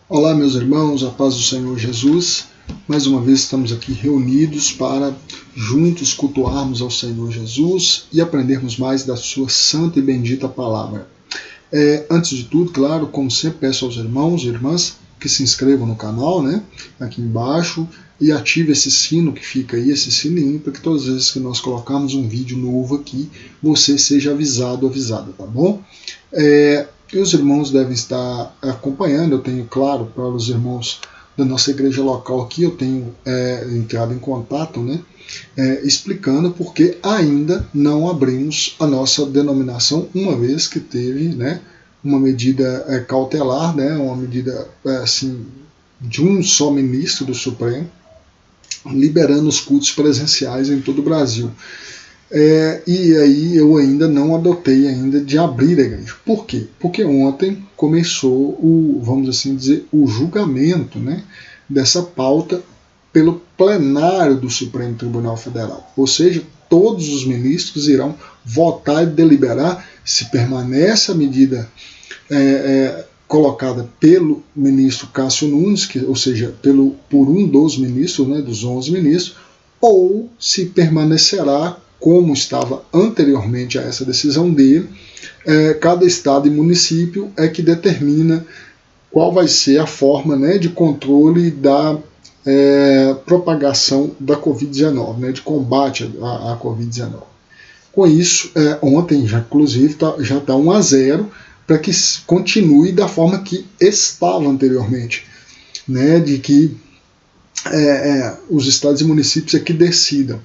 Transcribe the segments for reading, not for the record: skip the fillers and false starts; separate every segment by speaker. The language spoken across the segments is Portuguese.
Speaker 1: Olá, meus irmãos, a paz do Senhor Jesus. Mais uma vez estamos aqui reunidos para juntos cultuarmos ao Senhor Jesus e aprendermos mais da sua santa e bendita palavra. Antes de tudo, claro, como sempre, peço aos irmãos e irmãs que se inscrevam no canal, né, aqui embaixo, e ative esse sino que fica aí, esse sininho, para que todas as vezes que nós colocarmos um vídeo novo aqui, você seja avisado ou avisada, tá bom? E os irmãos devem estar acompanhando. Eu tenho, claro, para os irmãos da nossa igreja local aqui, eu tenho entrado em contato, né, explicando porque ainda não abrimos a nossa denominação, uma vez que teve, né, uma medida cautelar, né, uma medida assim, de um só ministro do Supremo, liberando os cultos presenciais em todo o Brasil. E aí eu ainda não adotei ainda de abrir a igreja. Por quê? Porque ontem começou vamos assim dizer, o julgamento, né, dessa pauta pelo plenário do Supremo Tribunal Federal. Ou seja, todos os ministros irão votar e deliberar se permanece a medida colocada pelo ministro Cássio Nunes, ou seja, por um dos ministros, né, dos 11 ministros, ou se permanecerá como estava anteriormente a essa decisão dele. Cada estado e município é que determina qual vai ser a forma, né, de controle da propagação da Covid-19, né, de combate à Covid-19. Com isso, ontem, inclusive, já está 1-0 para que continue da forma que estava anteriormente, né, de que os estados e municípios é que decidam.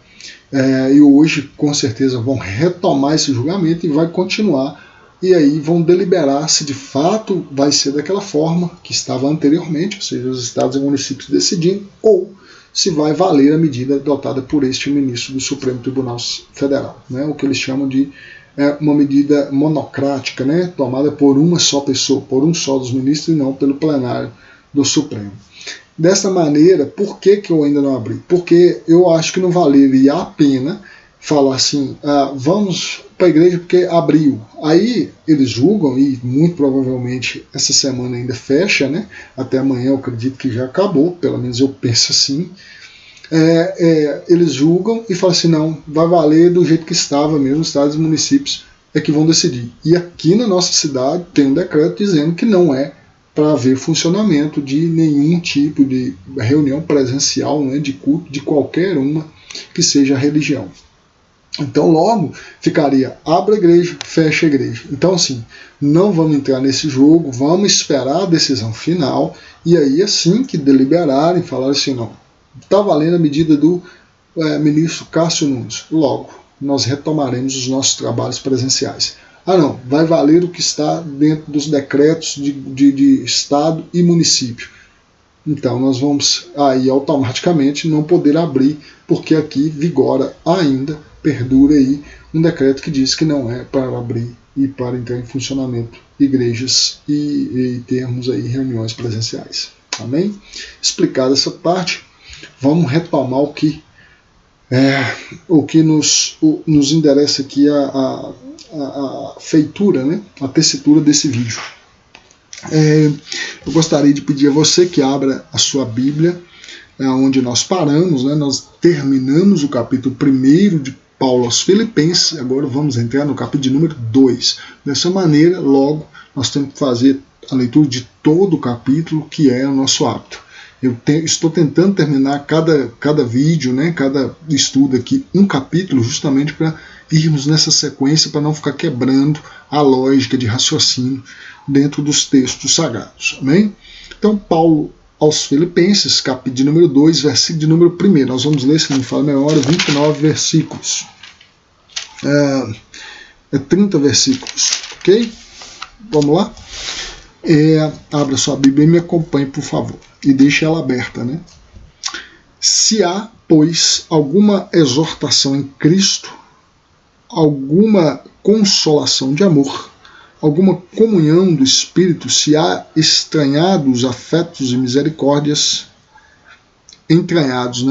Speaker 1: E hoje, com certeza, vão retomar esse julgamento e vai continuar. E aí vão deliberar se de fato vai ser daquela forma que estava anteriormente, ou seja, os estados e municípios decidindo, ou se vai valer a medida adotada por este ministro do Supremo Tribunal Federal, né, o que eles chamam de uma medida monocrática, né, tomada por uma só pessoa, por um só dos ministros e não pelo plenário do Supremo. Dessa maneira, por que eu ainda não abri? Porque eu acho que não valeria a pena falar assim, vamos para a igreja porque abriu. Aí eles julgam e muito provavelmente essa semana ainda fecha, né? Até amanhã eu acredito que já acabou, pelo menos eu penso assim. Eles julgam e falam assim, não, vai valer do jeito que estava mesmo, os estados e municípios é que vão decidir. E aqui na nossa cidade tem um decreto dizendo que não é para haver funcionamento de nenhum tipo de reunião presencial, né, de culto, de qualquer uma que seja a religião. Então logo ficaria, abre a igreja, fecha a igreja. Então assim, não vamos entrar nesse jogo, vamos esperar a decisão final, e aí assim que deliberarem, falar assim, não, está valendo a medida do ministro Cássio Nunes, logo nós retomaremos os nossos trabalhos presenciais. Não, vai valer o que está dentro dos decretos de estado e município. Então nós vamos aí automaticamente não poder abrir, porque aqui vigora ainda, perdura aí um decreto que diz que não é para abrir e para entrar em funcionamento igrejas e termos aí reuniões presenciais. Amém? Explicada essa parte, vamos retomar o que nos endereça aqui a feitura, né, a tessitura desse vídeo. Eu gostaria de pedir a você que abra a sua Bíblia, onde nós paramos, né, nós terminamos o capítulo 1 de Paulo aos Filipenses, agora vamos entrar no capítulo de número 2. Dessa maneira, logo, nós temos que fazer a leitura de todo o capítulo, que é o nosso hábito. Estou tentando terminar cada vídeo, né, cada estudo aqui, um capítulo, justamente para irmos nessa sequência, para não ficar quebrando a lógica de raciocínio dentro dos textos sagrados. Amém? Então, Paulo aos Filipenses, capítulo de número 2, versículo de número 1. Nós vamos ler, se não me falha a memória, 29 versículos. 30 versículos. Ok? Vamos lá? Abra sua Bíblia e me acompanhe, por favor. E deixe ela aberta, né? Se há, pois, alguma exortação em Cristo, alguma consolação de amor, alguma comunhão do Espírito, se há estranhados afetos e misericórdias, entranhados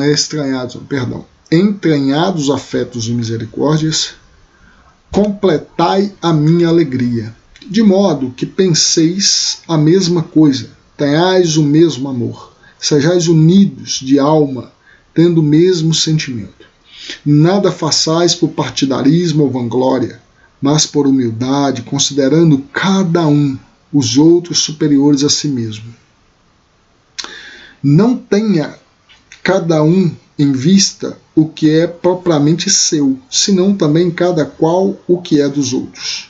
Speaker 1: afetos e misericórdias, completai a minha alegria, de modo que penseis a mesma coisa, tenhais o mesmo amor, sejais unidos de alma, tendo o mesmo sentimento. Nada façais por partidarismo ou vanglória, mas por humildade, considerando cada um os outros superiores a si mesmo. Não tenha cada um em vista o que é propriamente seu, senão também cada qual o que é dos outros.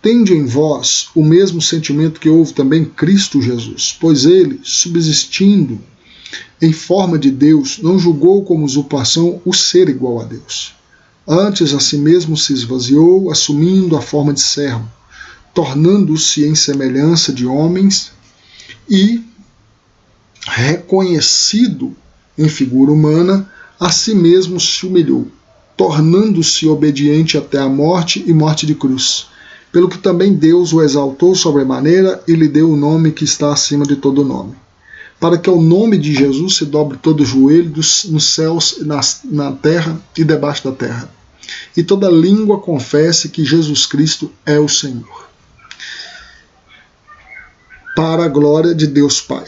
Speaker 1: Tende em vós o mesmo sentimento que houve também em Cristo Jesus, pois ele, subsistindo em forma de Deus, não julgou como usurpação o ser igual a Deus. Antes a si mesmo se esvaziou, assumindo a forma de servo, tornando-se em semelhança de homens e, reconhecido em figura humana, a si mesmo se humilhou, tornando-se obediente até a morte e morte de cruz. Pelo que também Deus o exaltou sobremaneira e lhe deu o nome que está acima de todo nome, para que ao nome de Jesus se dobre todo o joelho nos céus, na terra e debaixo da terra, e toda língua confesse que Jesus Cristo é o Senhor, para a glória de Deus Pai.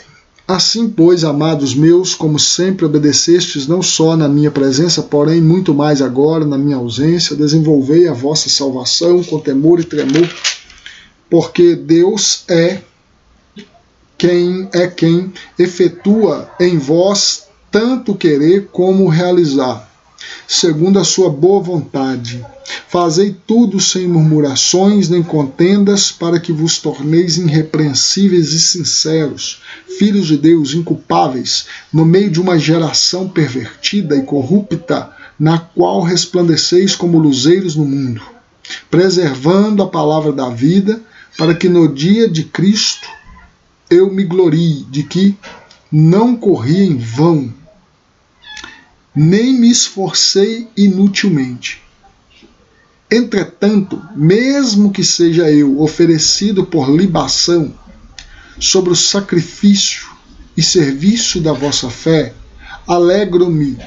Speaker 1: Assim, pois, amados meus, como sempre obedecestes, não só na minha presença, porém muito mais agora na minha ausência, desenvolvei a vossa salvação com temor e tremor, porque Deus é quem efetua em vós tanto querer como realizar, segundo a sua boa vontade. Fazei tudo sem murmurações nem contendas, para que vos torneis irrepreensíveis e sinceros, filhos de Deus inculpáveis, no meio de uma geração pervertida e corrupta, na qual resplandeceis como luzeiros no mundo, preservando a palavra da vida, para que no dia de Cristo eu me glorie de que não corri em vão, nem me esforcei inutilmente. Entretanto, mesmo que seja eu oferecido por libação sobre o sacrifício e serviço da vossa fé, alegro-me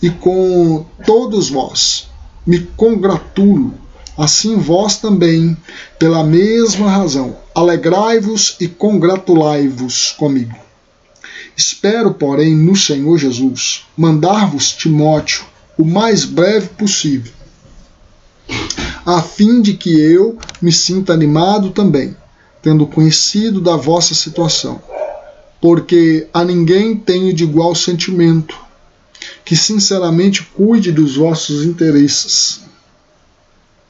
Speaker 1: e com todos vós me congratulo, assim vós também, pela mesma razão, alegrai-vos e congratulai-vos comigo. Espero, porém, no Senhor Jesus, mandar-vos Timóteo o mais breve possível, a fim de que eu me sinta animado também, tendo conhecido da vossa situação, porque a ninguém tenho de igual sentimento, que sinceramente cuide dos vossos interesses,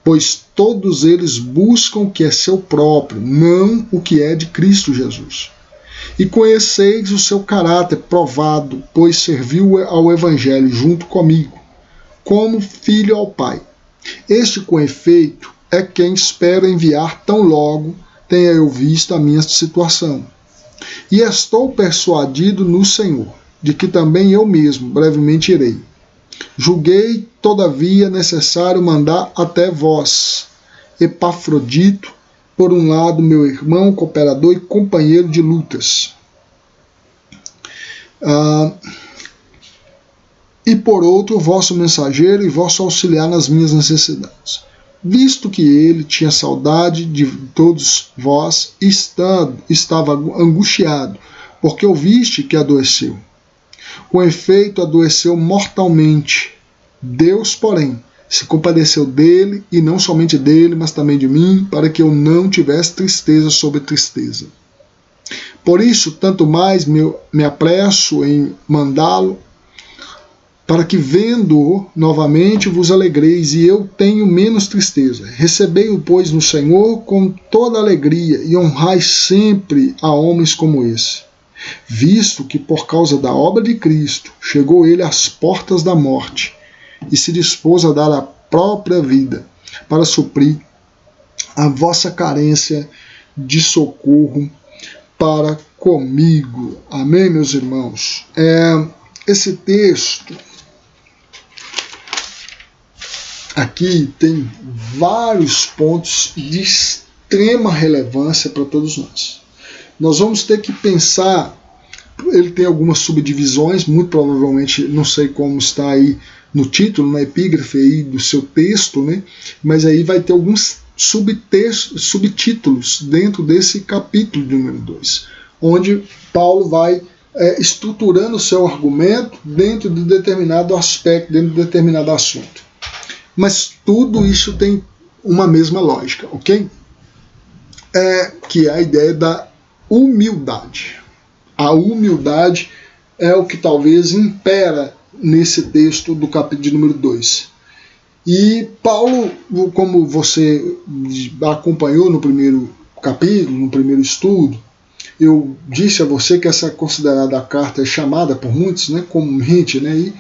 Speaker 1: pois todos eles buscam o que é seu próprio, não o que é de Cristo Jesus. E conheceis o seu caráter provado, pois serviu ao Evangelho junto comigo, como filho ao Pai. Este, com efeito, é quem espero enviar tão logo tenha eu visto a minha situação. E estou persuadido no Senhor, de que também eu mesmo brevemente irei. Julguei, todavia, necessário mandar até vós Epafrodito, por um lado, meu irmão, cooperador e companheiro de lutas, e por outro, vosso mensageiro e vosso auxiliar nas minhas necessidades, visto que ele tinha saudade de todos vós e estava angustiado, porque ouviste que adoeceu. Com efeito, adoeceu mortalmente. Deus, porém, se compadeceu dele, e não somente dele, mas também de mim, para que eu não tivesse tristeza sobre tristeza. Por isso, tanto mais me apresso em mandá-lo, para que, vendo-o novamente, vos alegreis, e eu tenho menos tristeza. Recebei-o, pois, no Senhor com toda alegria, e honrai sempre a homens como esse, visto que, por causa da obra de Cristo, chegou ele às portas da morte, e se dispôs a dar a própria vida para suprir a vossa carência de socorro para comigo. Amém, meus irmãos? Esse texto aqui tem vários pontos de extrema relevância para todos nós. Nós vamos ter que pensar, ele tem algumas subdivisões, muito provavelmente, não sei como está aí no título, na epígrafe aí do seu texto, né? Mas aí vai ter alguns subtítulos dentro desse capítulo de número 2, onde Paulo vai estruturando o seu argumento dentro de determinado aspecto, dentro de determinado assunto. Mas tudo isso tem uma mesma lógica, ok? Que é a ideia da humildade. A humildade é o que talvez impera nesse texto do capítulo de número 2. E Paulo, como você acompanhou no primeiro capítulo, no primeiro estudo, eu disse a você que essa considerada carta é chamada por muitos, né, comumente, né,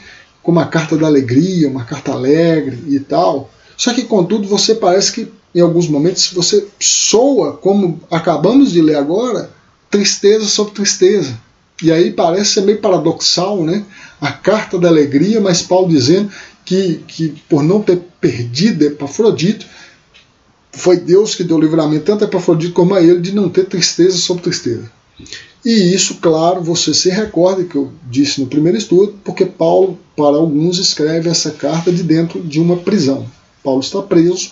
Speaker 1: como a carta da alegria, uma carta alegre e tal. Só que, contudo, você parece que, em alguns momentos, você soa, como acabamos de ler agora, tristeza sobre tristeza. E aí parece ser meio paradoxal, né? A carta da alegria, mas Paulo dizendo que por não ter perdido Epafrodito, foi Deus que deu livramento tanto a Epafrodito como a ele de não ter tristeza sobre tristeza. E isso, claro, você se recorda que eu disse no primeiro estudo, porque Paulo, para alguns, escreve essa carta de dentro de uma prisão. Paulo está preso,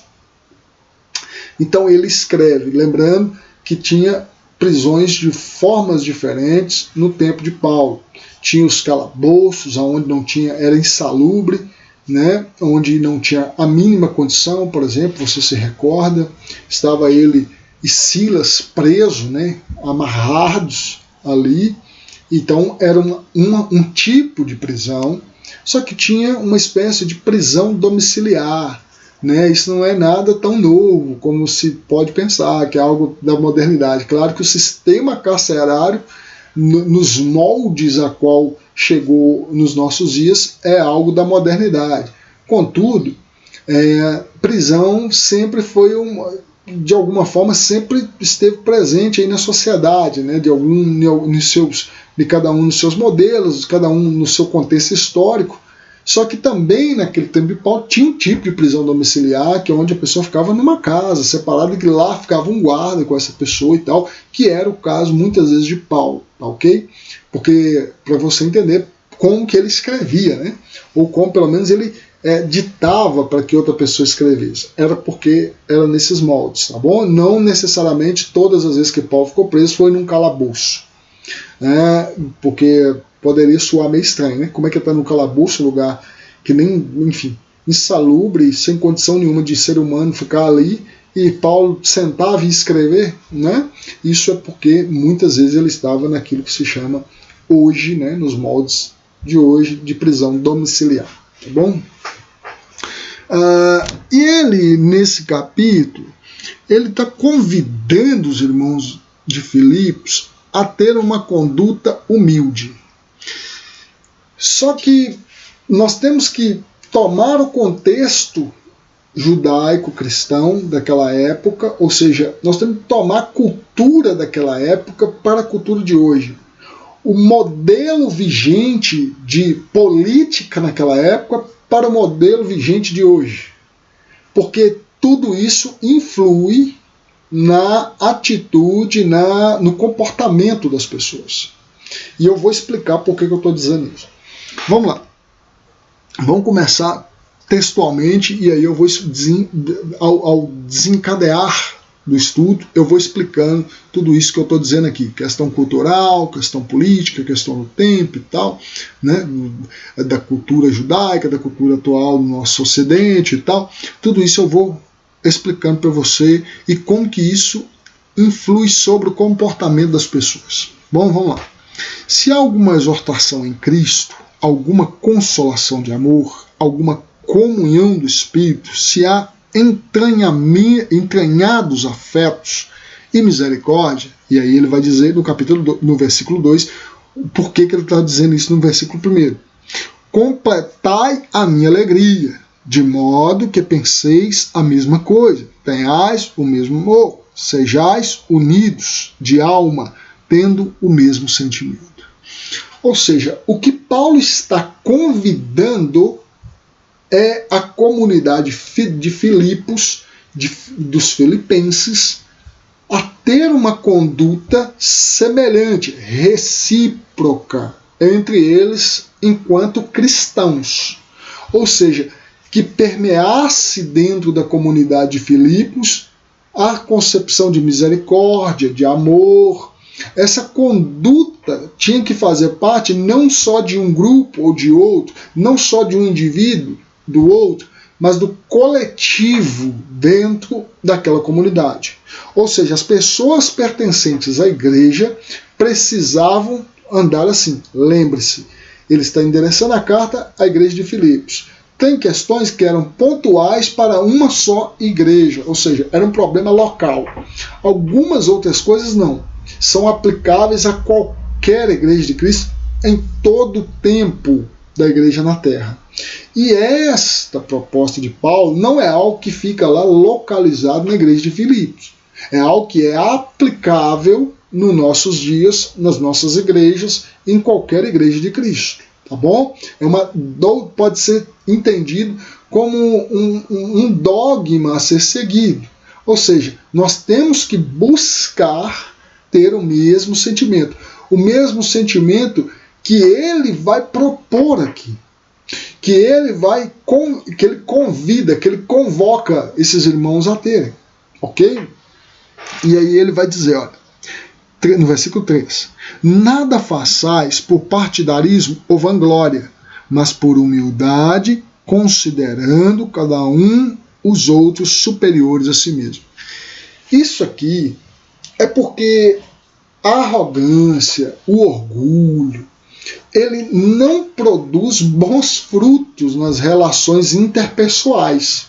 Speaker 1: então ele escreve, lembrando que tinha prisões de formas diferentes no tempo de Paulo. Tinha os calabouços, onde não tinha, era insalubre, né, onde não tinha a mínima condição, por exemplo, você se recorda, estava ele e Silas presos, né, amarrados ali. Então era um tipo de prisão, só que tinha uma espécie de prisão domiciliar. Né, isso não é nada tão novo como se pode pensar, que é algo da modernidade. Claro que o sistema carcerário, nos moldes a qual chegou nos nossos dias, é algo da modernidade. Contudo, prisão sempre foi de alguma forma sempre esteve presente aí na sociedade, né, de cada um nos seus modelos, cada um no seu contexto histórico. Só que também naquele tempo de Paulo tinha um tipo de prisão domiciliar, que é onde a pessoa ficava numa casa separada, e que lá ficava um guarda com essa pessoa e tal, que era o caso muitas vezes de Paulo, tá, ok? Porque para você entender como que ele escrevia, né? Ou como pelo menos ele ditava para que outra pessoa escrevesse. Era porque era nesses moldes, tá bom? Não necessariamente todas as vezes que Paulo ficou preso foi num calabouço, né? Porque poderia soar meio estranho, né? Como é que está no calabouço, lugar que nem, enfim, insalubre, sem condição nenhuma de ser humano ficar ali, e Paulo sentava e escrever, né? Isso é porque muitas vezes ele estava naquilo que se chama hoje, né, nos moldes de hoje, de prisão domiciliar, tá bom? E ele, nesse capítulo, ele está convidando os irmãos de Filipos a ter uma conduta humilde. Só que nós temos que tomar o contexto judaico-cristão daquela época, ou seja, nós temos que tomar a cultura daquela época para a cultura de hoje. O modelo vigente de política naquela época para o modelo vigente de hoje. Porque tudo isso influi na atitude, no comportamento das pessoas. E eu vou explicar por que eu estou dizendo isso. Vamos lá. Vamos começar textualmente, e aí eu vou, ao desencadear do estudo, eu vou explicando tudo isso que eu estou dizendo aqui. Questão cultural, questão política, questão do tempo e tal, né, da cultura judaica, da cultura atual do nosso ocidente e tal. Tudo isso eu vou explicando para você e como que isso influi sobre o comportamento das pessoas. Bom, vamos lá. Se há alguma exortação em Cristo, alguma consolação de amor, alguma comunhão do Espírito, se há entranhados afetos e misericórdia, e aí ele vai dizer no versículo 2, por que ele está dizendo isso no versículo 1? Completai a minha alegria, de modo que penseis a mesma coisa, tenhais o mesmo amor, sejais unidos de alma, tendo o mesmo sentimento. Ou seja, o que Paulo está convidando é a comunidade de Filipos, dos filipenses, a ter uma conduta semelhante, recíproca, entre eles enquanto cristãos. Ou seja, que permeasse dentro da comunidade de Filipos a concepção de misericórdia, de amor, essa conduta tinha que fazer parte não só de um grupo ou de outro, não só de um indivíduo do outro, mas do coletivo dentro daquela comunidade. Ou seja, as pessoas pertencentes à igreja precisavam andar assim. Lembre-se, ele está endereçando a carta à igreja de Filipos. Tem questões que eram pontuais para uma só igreja, ou seja, era um problema local. Algumas outras coisas não. São aplicáveis a qualquer igreja de Cristo em todo o tempo da igreja na terra. E esta proposta de Paulo não é algo que fica lá localizado na igreja de Filipos. É algo que é aplicável nos nossos dias, nas nossas igrejas, em qualquer igreja de Cristo. Tá bom? Pode ser entendido como um dogma a ser seguido. Ou seja, nós temos que buscar ter o mesmo sentimento. O mesmo sentimento que ele vai propor aqui. Que ele convida, que ele convoca esses irmãos a terem. Ok? E aí ele vai dizer, olha, no versículo 3, nada façais por partidarismo ou vanglória, mas por humildade, considerando cada um os outros superiores a si mesmo. Isso aqui é porque a arrogância, o orgulho, ele não produz bons frutos nas relações interpessoais.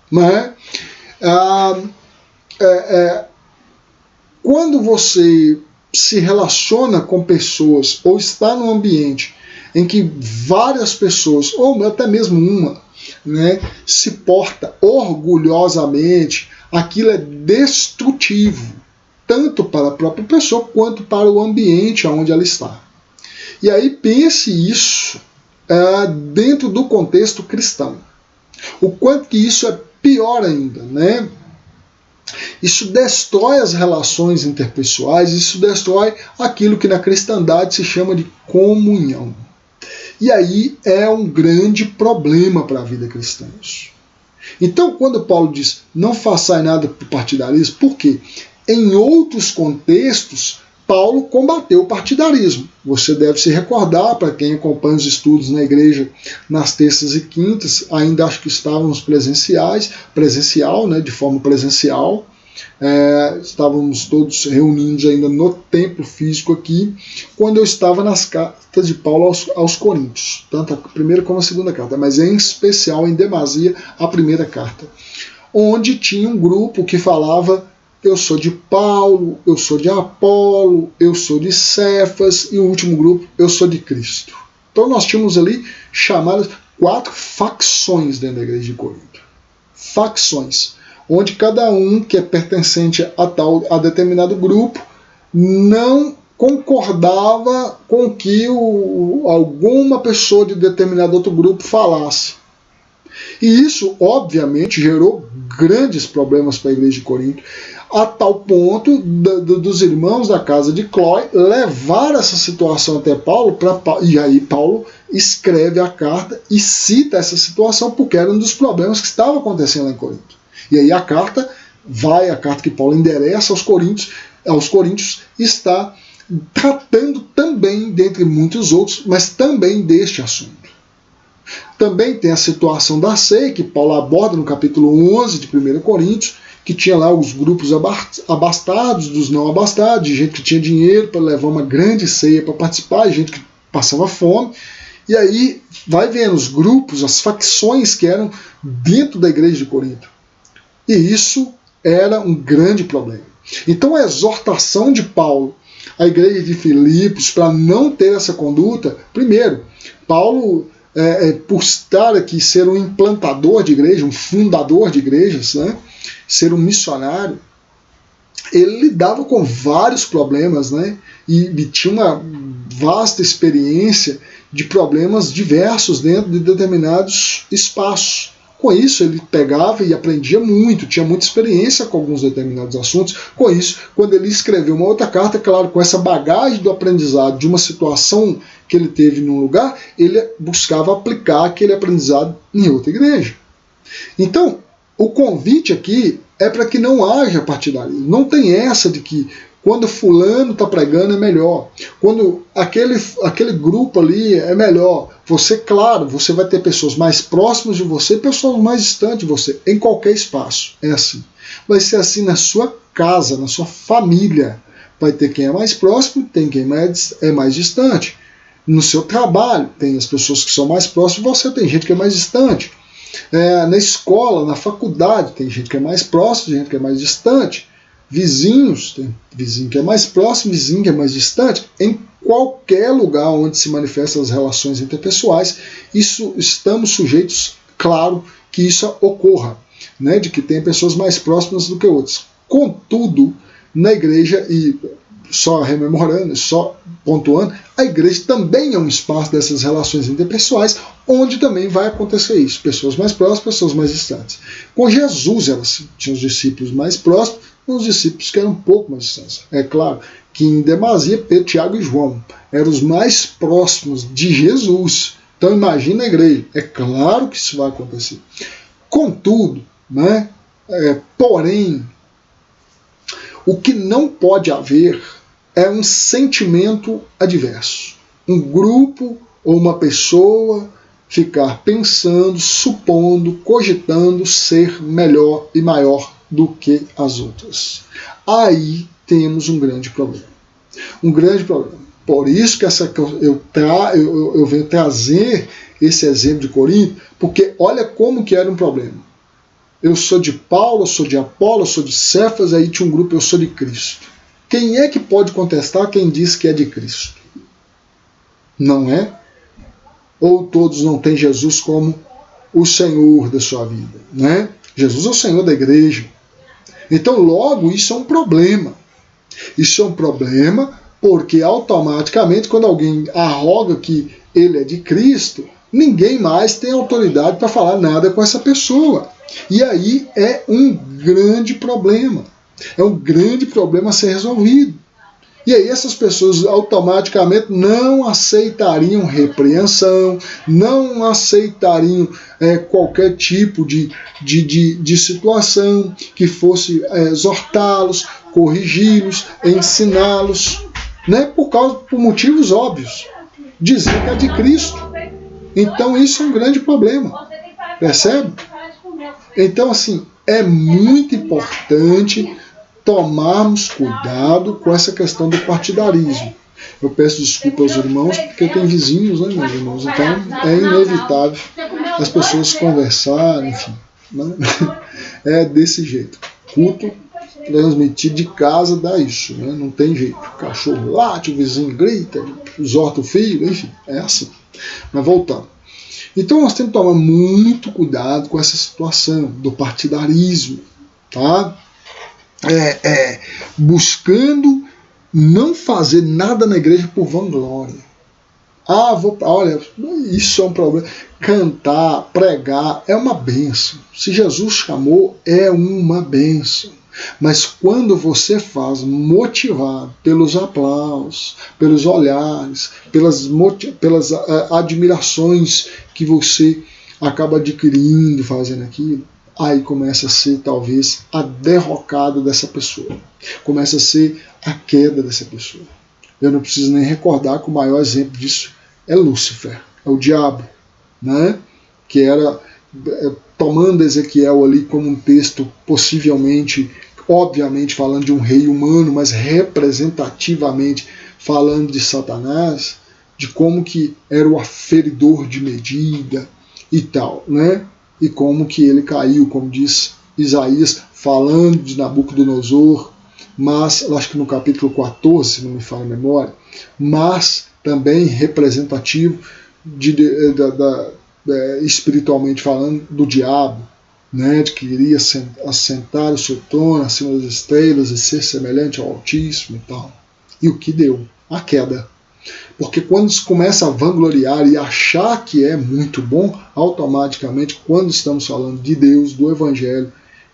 Speaker 1: Né? Quando você se relaciona com pessoas ou está num ambiente em que várias pessoas, ou até mesmo uma, né, se porta orgulhosamente, aquilo é destrutivo, tanto para a própria pessoa quanto para o ambiente onde ela está. E aí pense isso dentro do contexto cristão. O quanto que isso é pior ainda, né? Isso destrói as relações interpessoais, isso destrói aquilo que na cristandade se chama de comunhão. E aí é um grande problema para a vida cristã. Então, quando Paulo diz não façais nada por partidarismo, por quê? Em outros contextos, Paulo combateu o partidarismo. Você deve se recordar, para quem acompanha os estudos na igreja nas terças e quintas, ainda acho que estávamos presencial, né, de forma presencial. Estávamos todos reunidos ainda no templo físico aqui, quando eu estava nas cartas de Paulo aos Coríntios, tanto a primeira como a segunda carta, mas em especial, em demasia, a primeira carta, onde tinha um grupo que falava: eu sou de Paulo, eu sou de Apolo, eu sou de Cefas, e o último grupo, eu sou de Cristo. Então nós tínhamos ali chamadas 4 facções dentro da igreja de Corinto. Facções, onde cada um que é pertencente a determinado grupo não concordava com o que alguma pessoa de determinado outro grupo falasse. E isso, obviamente, gerou grandes problemas para a igreja de Corinto, a tal ponto dos irmãos da casa de Cloé levar essa situação até Paulo, e aí Paulo escreve a carta e cita essa situação porque era um dos problemas que estava acontecendo lá em Corinto. E aí a carta que Paulo endereça aos Coríntios, está tratando também, dentre muitos outros, mas também deste assunto. Também tem a situação da ceia, que Paulo aborda no capítulo 11 de 1 Coríntios, que tinha lá os grupos abastados, dos não abastados, de gente que tinha dinheiro para levar uma grande ceia para participar, gente que passava fome. E aí vai vendo os grupos, as facções que eram dentro da igreja de Corinto. E isso era um grande problema. Então a exortação de Paulo à igreja de Filipos para não ter essa conduta, primeiro, Paulo, por estar aqui, ser um implantador de igreja, um fundador de igrejas, né, ser um missionário, ele lidava com vários problemas, né, e tinha uma vasta experiência de problemas diversos dentro de determinados espaços. Com isso, ele pegava e aprendia muito, tinha muita experiência com alguns determinados assuntos. Com isso, quando ele escreveu uma outra carta, claro, com essa bagagem do aprendizado de uma situação que ele teve num lugar, ele buscava aplicar aquele aprendizado em outra igreja. Então, o convite aqui é para que não haja partidarismo. Não tem essa de que Quando fulano está pregando é melhor. Quando aquele grupo ali é melhor. Você, claro, você vai ter pessoas mais próximas de você e pessoas mais distantes de você. Em qualquer espaço. É assim. Vai ser assim na sua casa, na sua família. Vai ter quem é mais próximo, tem quem é mais distante. No seu trabalho, tem as pessoas que são mais próximas de você, tem gente que é mais distante. Na escola, na faculdade, tem gente que é mais próximo, tem gente que é mais distante. Vizinhos, tem vizinho que é mais próximo, vizinho que é mais distante. Em qualquer lugar onde se manifestam as relações interpessoais, estamos sujeitos, claro, que isso ocorra, né, de que tem pessoas mais próximas do que outras. Contudo, na igreja, e só rememorando, só pontuando, a igreja também é um espaço dessas relações interpessoais, onde também vai acontecer isso. Pessoas mais próximas, pessoas mais distantes. Com Jesus, elas tinham os discípulos mais próximos, e os discípulos que eram um pouco mais distantes. É claro que em demasia, Pedro, Tiago e João eram os mais próximos de Jesus. Então imagina a igreja. É claro que isso vai acontecer. Contudo, né, porém, o que não pode haver é um sentimento adverso. Um grupo ou uma pessoa ficar pensando, supondo, cogitando ser melhor e maior do que as outras. Aí temos um grande problema. Um grande problema. Por isso que eu venho trazer esse exemplo de Corinto, porque olha como que era um problema. Eu sou de Paulo, eu sou de Apolo, eu sou de Cefas, aí tinha um grupo, eu sou de Cristo. Quem é que pode contestar quem diz que é de Cristo? Não é? Ou todos não têm Jesus como o Senhor da sua vida, né? Jesus é o Senhor da igreja. Então, logo, isso é um problema. Isso é um problema porque automaticamente, quando alguém arroga que ele é de Cristo, ninguém mais tem autoridade para falar nada com essa pessoa. E aí é um grande problema. É um grande problema a ser resolvido. E aí essas pessoas automaticamente não aceitariam repreensão, não aceitariam qualquer tipo de situação que fosse exortá-los, corrigi-los, ensiná-los, né, por motivos óbvios. Dizer que é de Cristo. Então isso é um grande problema. Percebe? Então, assim, é muito importante tomarmos cuidado com essa questão do partidarismo. Eu peço desculpa aos irmãos, porque tem vizinhos, né, meus irmãos? Então, é inevitável as pessoas conversarem, enfim. Né? É desse jeito. Culto transmitido de casa dá isso, né? Não tem jeito. O cachorro late, o vizinho grita, exorta o filho, enfim, é assim. Mas voltando. Então nós temos que tomar muito cuidado com essa situação do partidarismo, tá? Buscando não fazer nada na igreja por vanglória. Olha, isso é um problema. Cantar, pregar é uma bênção. Se Jesus chamou, é uma bênção. Mas quando você faz motivado pelos aplausos, pelos olhares, pelas admirações que você acaba adquirindo fazendo aquilo, aí começa a ser talvez a derrocada dessa pessoa. Começa a ser a queda dessa pessoa. Eu não preciso nem recordar que o maior exemplo disso é Lúcifer, é o diabo, né? Que era, tomando Ezequiel ali como um texto possivelmente, obviamente falando de um rei humano, mas representativamente falando de Satanás, de como que era o aferidor de medida e tal, né? E como que ele caiu, como diz Isaías, falando de Nabucodonosor, mas, acho que no capítulo 14, se não me falha a memória, mas também representativo espiritualmente falando do diabo, né, de que iria assentar o seu trono acima das estrelas e ser semelhante ao Altíssimo e tal. E o que deu? A queda. Porque quando se começa a vangloriar e achar que é muito bom, automaticamente, quando estamos falando de Deus, do Evangelho,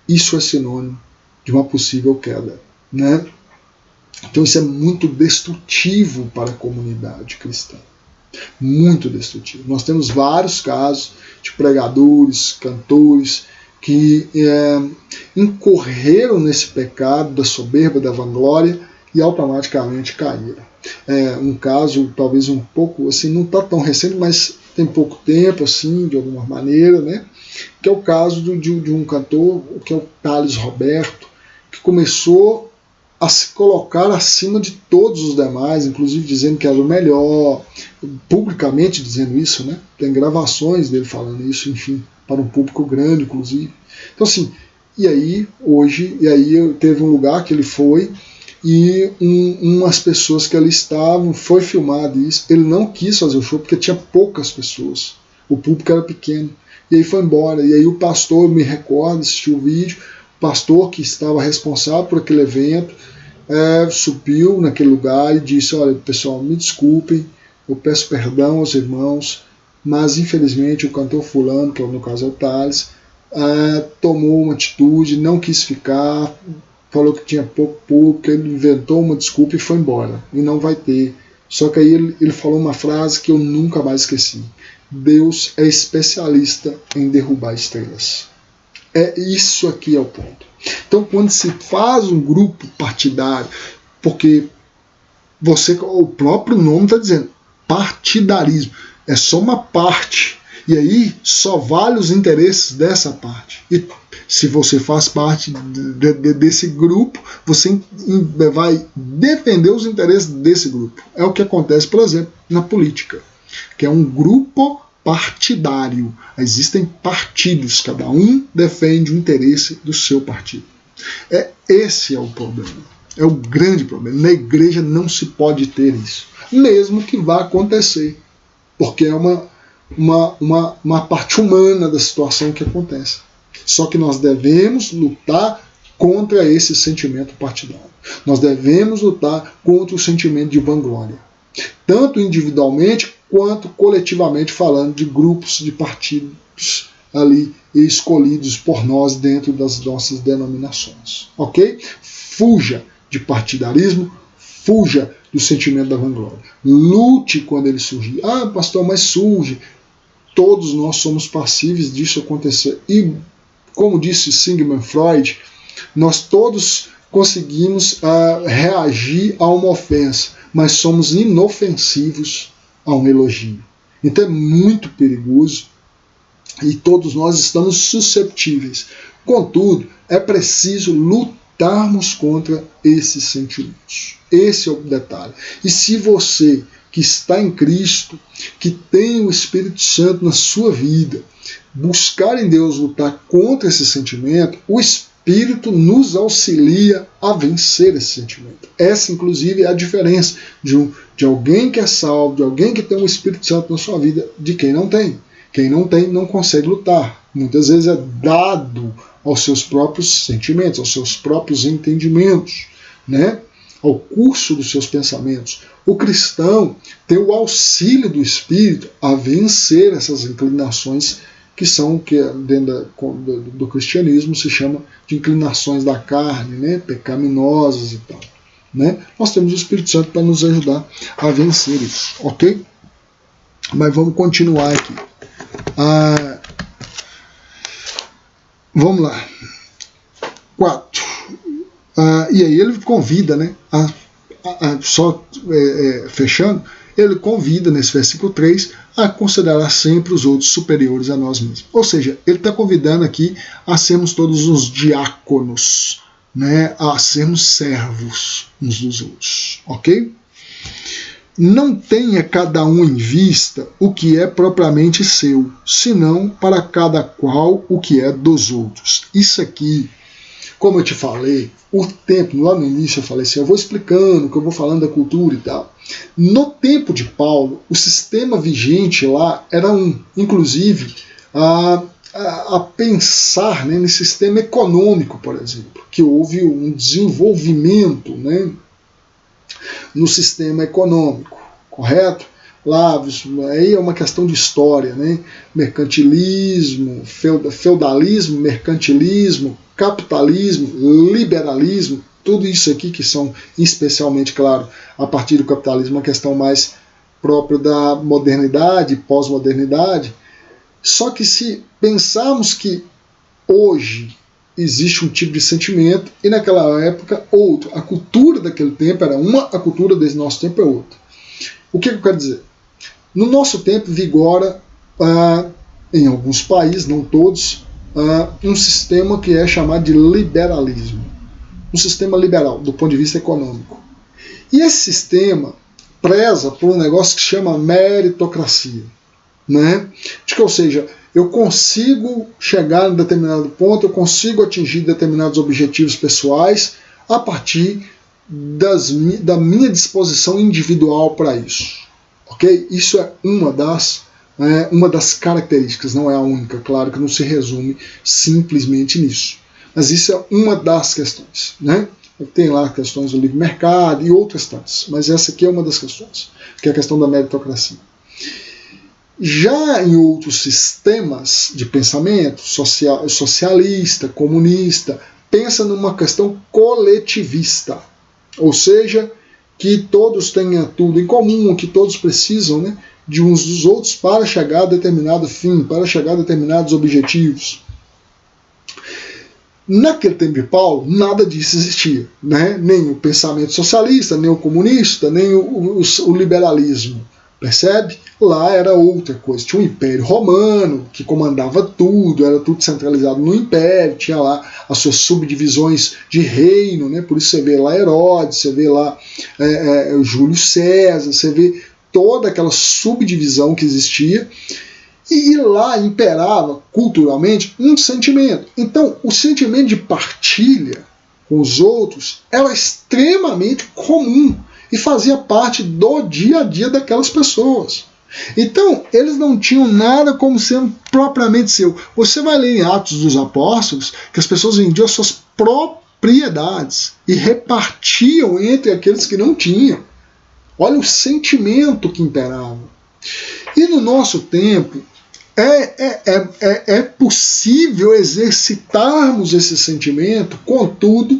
Speaker 1: isso é sinônimo de uma possível queda, né? Então isso é muito destrutivo para a comunidade cristã. Muito destrutivo. Nós temos vários casos de pregadores, cantores, que incorreram nesse pecado da soberba, da vanglória, e automaticamente caíram. É um caso talvez um pouco assim, não está tão recente, mas tem pouco tempo, assim, de alguma maneira, né? Que é o caso de um cantor, que é o Thales Roberto, que começou a se colocar acima de todos os demais, inclusive dizendo que era o melhor, publicamente dizendo isso, né? Tem gravações dele falando isso, enfim, para um público grande, inclusive. Então, assim, e aí teve um lugar que ele foi e umas pessoas que ali estavam, foi filmado isso, ele não quis fazer o show porque tinha poucas pessoas, o público era pequeno, e aí foi embora, e aí o pastor, me recordo, assistiu o vídeo, o pastor que estava responsável por aquele evento, subiu naquele lugar e disse, olha pessoal, me desculpem, eu peço perdão aos irmãos, mas infelizmente o cantor fulano, que no caso é o Thales, tomou uma atitude, não quis ficar, falou que tinha pouco público, ele inventou uma desculpa e foi embora, e não vai ter. Só que aí ele falou uma frase que eu nunca mais esqueci: Deus é especialista em derrubar estrelas. Isso aqui é o ponto. Então, quando se faz um grupo partidário, porque o próprio nome está dizendo, partidarismo, é só uma parte, e aí só vale os interesses dessa parte. E se você faz parte desse grupo, você vai defender os interesses desse grupo. É o que acontece, por exemplo, na política, que é um grupo partidário. Existem partidos, cada um defende o interesse do seu partido. Esse é o problema. É o grande problema. Na igreja não se pode ter isso, mesmo que vá acontecer, porque é uma parte humana da situação que acontece. Só que nós devemos lutar contra esse sentimento partidário. Nós devemos lutar contra o sentimento de vanglória, tanto individualmente quanto coletivamente, falando de grupos de partidos ali escolhidos por nós dentro das nossas denominações. Ok? Fuja de partidarismo, fuja do sentimento da vanglória. Lute quando ele surgir. Ah, pastor, mas surge. Todos nós somos passíveis disso acontecer. E, como disse Sigmund Freud, nós todos conseguimos reagir a uma ofensa, mas somos inofensivos a um elogio. Então é muito perigoso e todos nós estamos susceptíveis. Contudo, é preciso lutarmos contra esses sentimentos. Esse é o detalhe. E se você que está em Cristo, que tem o Espírito Santo na sua vida, buscar em Deus lutar contra esse sentimento, o Espírito nos auxilia a vencer esse sentimento. Essa, inclusive, é a diferença de alguém que é salvo, de alguém que tem o Espírito Santo na sua vida, de quem não tem. Quem não tem não consegue lutar. Muitas vezes é dado aos seus próprios sentimentos, aos seus próprios entendimentos, né? Ao curso dos seus pensamentos. O cristão tem o auxílio do Espírito a vencer essas inclinações que são, que dentro do cristianismo se chama de inclinações da carne, né? Pecaminosas e tal. Né? Nós temos o Espírito Santo para nos ajudar a vencer isso, ok? Mas vamos continuar aqui. Vamos lá. 4. E aí ele convida, né? Fechando, ele convida nesse versículo 3 a considerar sempre os outros superiores a nós mesmos. Ou seja, ele está convidando aqui a sermos todos os diáconos, né? A sermos servos uns dos outros, ok? Não tenha cada um em vista o que é propriamente seu, senão para cada qual o que é dos outros. Isso aqui, como eu te falei, o tempo, lá no início eu falei assim, eu vou explicando, que eu vou falando da cultura e tal. No tempo de Paulo, o sistema vigente lá era inclusive, a pensar, né, nesse sistema econômico, por exemplo, que houve um desenvolvimento, né, no sistema econômico, correto? Lá, aí é uma questão de história, né? Mercantilismo, feudalismo, mercantilismo, capitalismo, liberalismo, tudo isso aqui que são especialmente, claro, a partir do capitalismo, uma questão mais própria da modernidade, pós-modernidade. Só que se pensarmos que hoje existe um tipo de sentimento e naquela época outro. A cultura daquele tempo era uma, a cultura desse nosso tempo é outra. O que eu quero dizer? No nosso tempo vigora, em alguns países, não todos, um sistema que é chamado de liberalismo. Um sistema liberal, do ponto de vista econômico. E esse sistema preza por um negócio que se chama meritocracia. Né? Ou seja, eu consigo chegar em determinado ponto, eu consigo atingir determinados objetivos pessoais a partir da minha disposição individual para isso. Okay? Isso é uma das características, não é a única, claro que não se resume simplesmente nisso. Mas isso é uma das questões. Né? Tem lá questões do livre mercado e outras tantas, mas essa aqui é uma das questões, que é a questão da meritocracia. Já em outros sistemas de pensamento, socialista, comunista, pensa numa questão coletivista, ou seja, que todos tenham tudo em comum, que todos precisam, né, de uns dos outros para chegar a determinado fim, para chegar a determinados objetivos. Naquele tempo de Paulo, nada disso existia, né? Nem o pensamento socialista, nem o comunista, nem o liberalismo. Percebe? Lá era outra coisa. Tinha um império romano que comandava tudo, era tudo centralizado no império, tinha lá as suas subdivisões de reino, né? Por isso você vê lá Herodes, você vê lá Júlio César, você vê toda aquela subdivisão que existia. E lá imperava culturalmente um sentimento. Então, o sentimento de partilha com os outros era extremamente comum e fazia parte do dia a dia daquelas pessoas. Então, eles não tinham nada como sendo propriamente seu. Você vai ler em Atos dos Apóstolos que as pessoas vendiam as suas propriedades e repartiam entre aqueles que não tinham. Olha o sentimento que imperava. E no nosso tempo, é possível exercitarmos esse sentimento, contudo,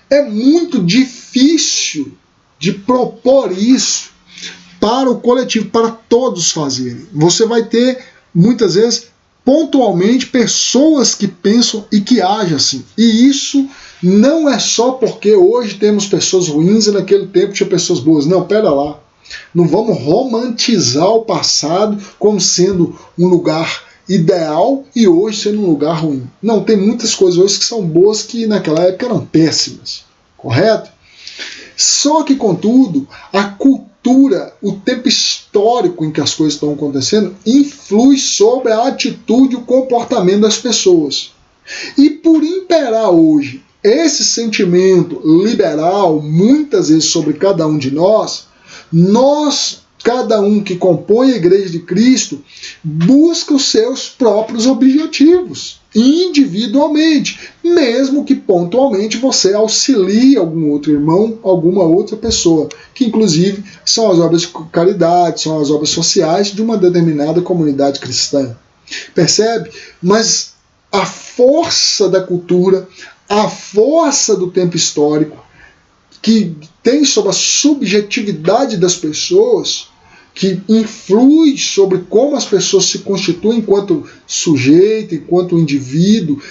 Speaker 1: é muito difícil de propor isso para o coletivo, para todos fazerem. Você vai ter, muitas vezes, pontualmente, pessoas que pensam e que agem assim. E isso não é só porque hoje temos pessoas ruins e naquele tempo tinha pessoas boas. Não, pera lá. Não vamos romantizar o passado como sendo um lugar ideal e hoje sendo um lugar ruim. Não, tem muitas coisas hoje que são boas que naquela época eram péssimas. Correto? Só que, contudo, a cultura, o tempo histórico em que as coisas estão acontecendo, influi sobre a atitude e o comportamento das pessoas. E por imperar hoje esse sentimento liberal, muitas vezes sobre cada um de nós, cada um que compõe a Igreja de Cristo, busca os seus próprios objetivos, individualmente, mesmo que pontualmente você auxilie algum outro irmão, alguma outra pessoa, que inclusive são as obras de caridade, são as obras sociais de uma determinada comunidade cristã. Percebe? Mas a força da cultura, a força do tempo histórico, que tem sobre a subjetividade das pessoas, que influi sobre como as pessoas se constituem enquanto sujeito, enquanto indivíduo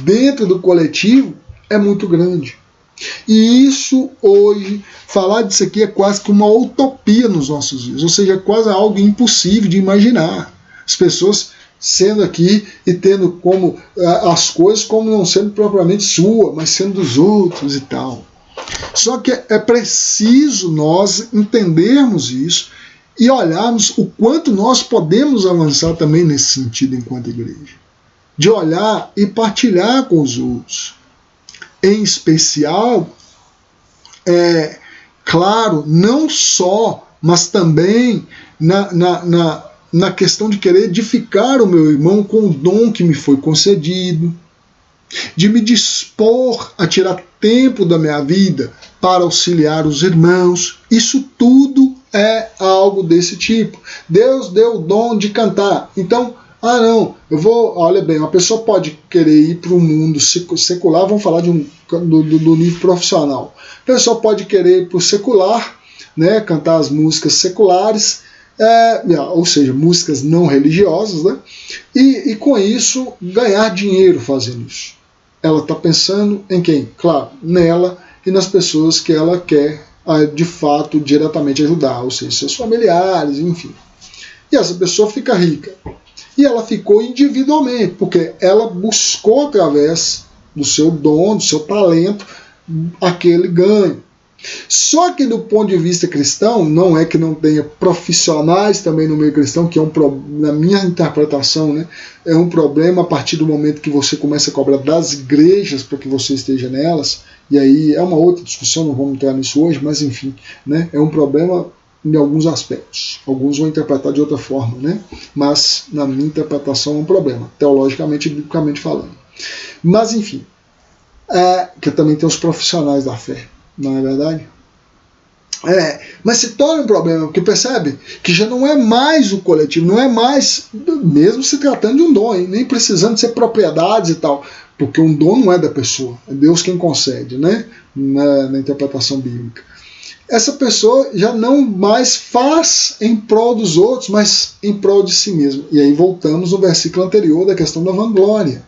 Speaker 1: dentro do coletivo, é muito grande. E isso hoje, falar disso aqui é quase que uma utopia nos nossos dias, ou seja, é quase algo impossível de imaginar. As pessoas sendo aqui e tendo como as coisas como não sendo propriamente sua, mas sendo dos outros e tal. Só que é preciso nós entendermos isso e olharmos o quanto nós podemos avançar também nesse sentido enquanto igreja. De olhar e partilhar com os outros. Em especial, claro, não só, mas também na questão de querer edificar o meu irmão com o dom que me foi concedido, de me dispor a tirar tempo da minha vida para auxiliar os irmãos. Isso tudo é algo desse tipo. Deus deu o dom de cantar. Então, olha bem, uma pessoa pode querer ir para o mundo secular, vamos falar do nível profissional. A pessoa pode querer ir para o secular, né, cantar as músicas seculares, ou seja, músicas não religiosas, né? E com isso ganhar dinheiro fazendo isso. Ela está pensando em quem? Claro, nela e nas pessoas que ela quer de fato diretamente ajudar, ou seja, seus familiares, enfim. E essa pessoa fica rica. E ela ficou individualmente, porque ela buscou através do seu dom, do seu talento, aquele ganho. Só que do ponto de vista cristão, não é que não tenha profissionais também no meio cristão, que é na minha interpretação, né, é um problema a partir do momento que você começa a cobrar das igrejas para que você esteja nelas, e aí é uma outra discussão, não vamos entrar nisso hoje, mas enfim, né, é um problema em alguns aspectos. Alguns vão interpretar de outra forma, né, mas na minha interpretação é um problema, teologicamente e biblicamente falando. Mas enfim, que também tem os profissionais da fé. Não é verdade? Mas se torna um problema, porque percebe que já não é mais o coletivo, não é mais, mesmo se tratando de um dom, nem precisando ser propriedades e tal, porque um dom não é da pessoa, é Deus quem concede, né? Na interpretação bíblica. Essa pessoa já não mais faz em prol dos outros, mas em prol de si mesmo. E aí voltamos no versículo anterior da questão da vanglória.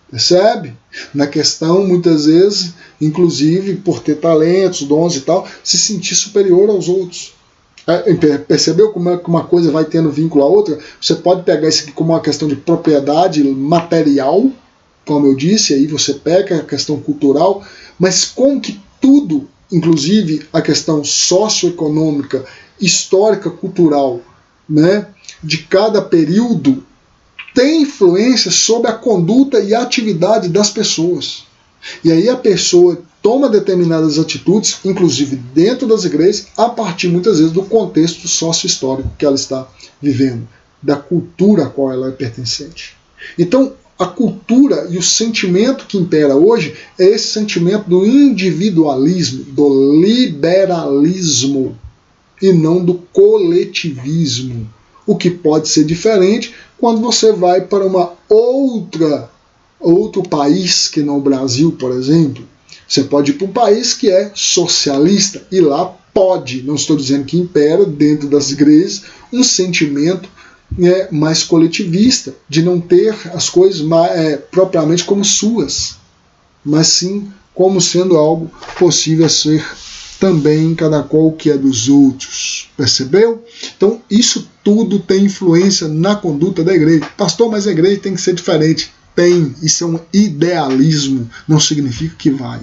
Speaker 1: Percebe? Na questão, muitas vezes, inclusive por ter talentos, dons e tal, se sentir superior aos outros. Percebeu como é que uma coisa vai tendo vínculo à outra? Você pode pegar isso aqui como uma questão de propriedade material, como eu disse, aí você pega a questão cultural, mas como que tudo, inclusive a questão socioeconômica, histórica, cultural, né, de cada período, tem influência sobre a conduta e a atividade das pessoas. E aí a pessoa toma determinadas atitudes, inclusive dentro das igrejas, a partir muitas vezes do contexto sócio-histórico que ela está vivendo, da cultura a qual ela é pertencente. Então, a cultura e o sentimento que impera hoje é esse sentimento do individualismo, do liberalismo, e não do coletivismo. O que pode ser diferente quando você vai para outro país que não o Brasil, por exemplo. Você pode ir para um país que é socialista e lá pode, não estou dizendo que impera dentro das igrejas, um sentimento mais coletivista, de não ter as coisas propriamente como suas, mas sim como sendo algo possível a ser também cada qual que é dos outros. Percebeu? Então isso tudo tem influência na conduta da igreja. Pastor, mas a igreja tem que ser diferente. Tem, isso é um idealismo, não significa que vai.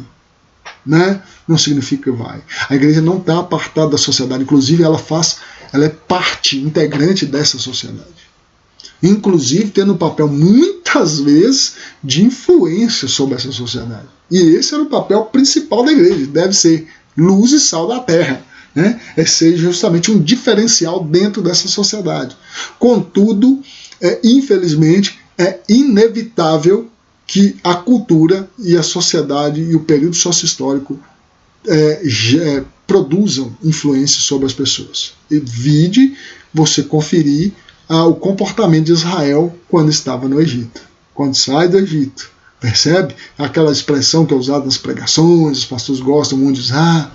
Speaker 1: Né? Não significa que vai. A igreja não está apartada da sociedade, inclusive ela é parte integrante dessa sociedade. Inclusive tendo um papel muitas vezes de influência sobre essa sociedade. E esse era o papel principal da igreja, deve ser luz e sal da terra, né? É ser justamente um diferencial dentro dessa sociedade. Contudo, infelizmente, é inevitável que a cultura e a sociedade e o período sócio-histórico produzam influência sobre as pessoas. E vide você conferir o comportamento de Israel quando estava no Egito, quando sai do Egito. Percebe? Aquela expressão que é usada nas pregações, os pastores gostam muito de dizer,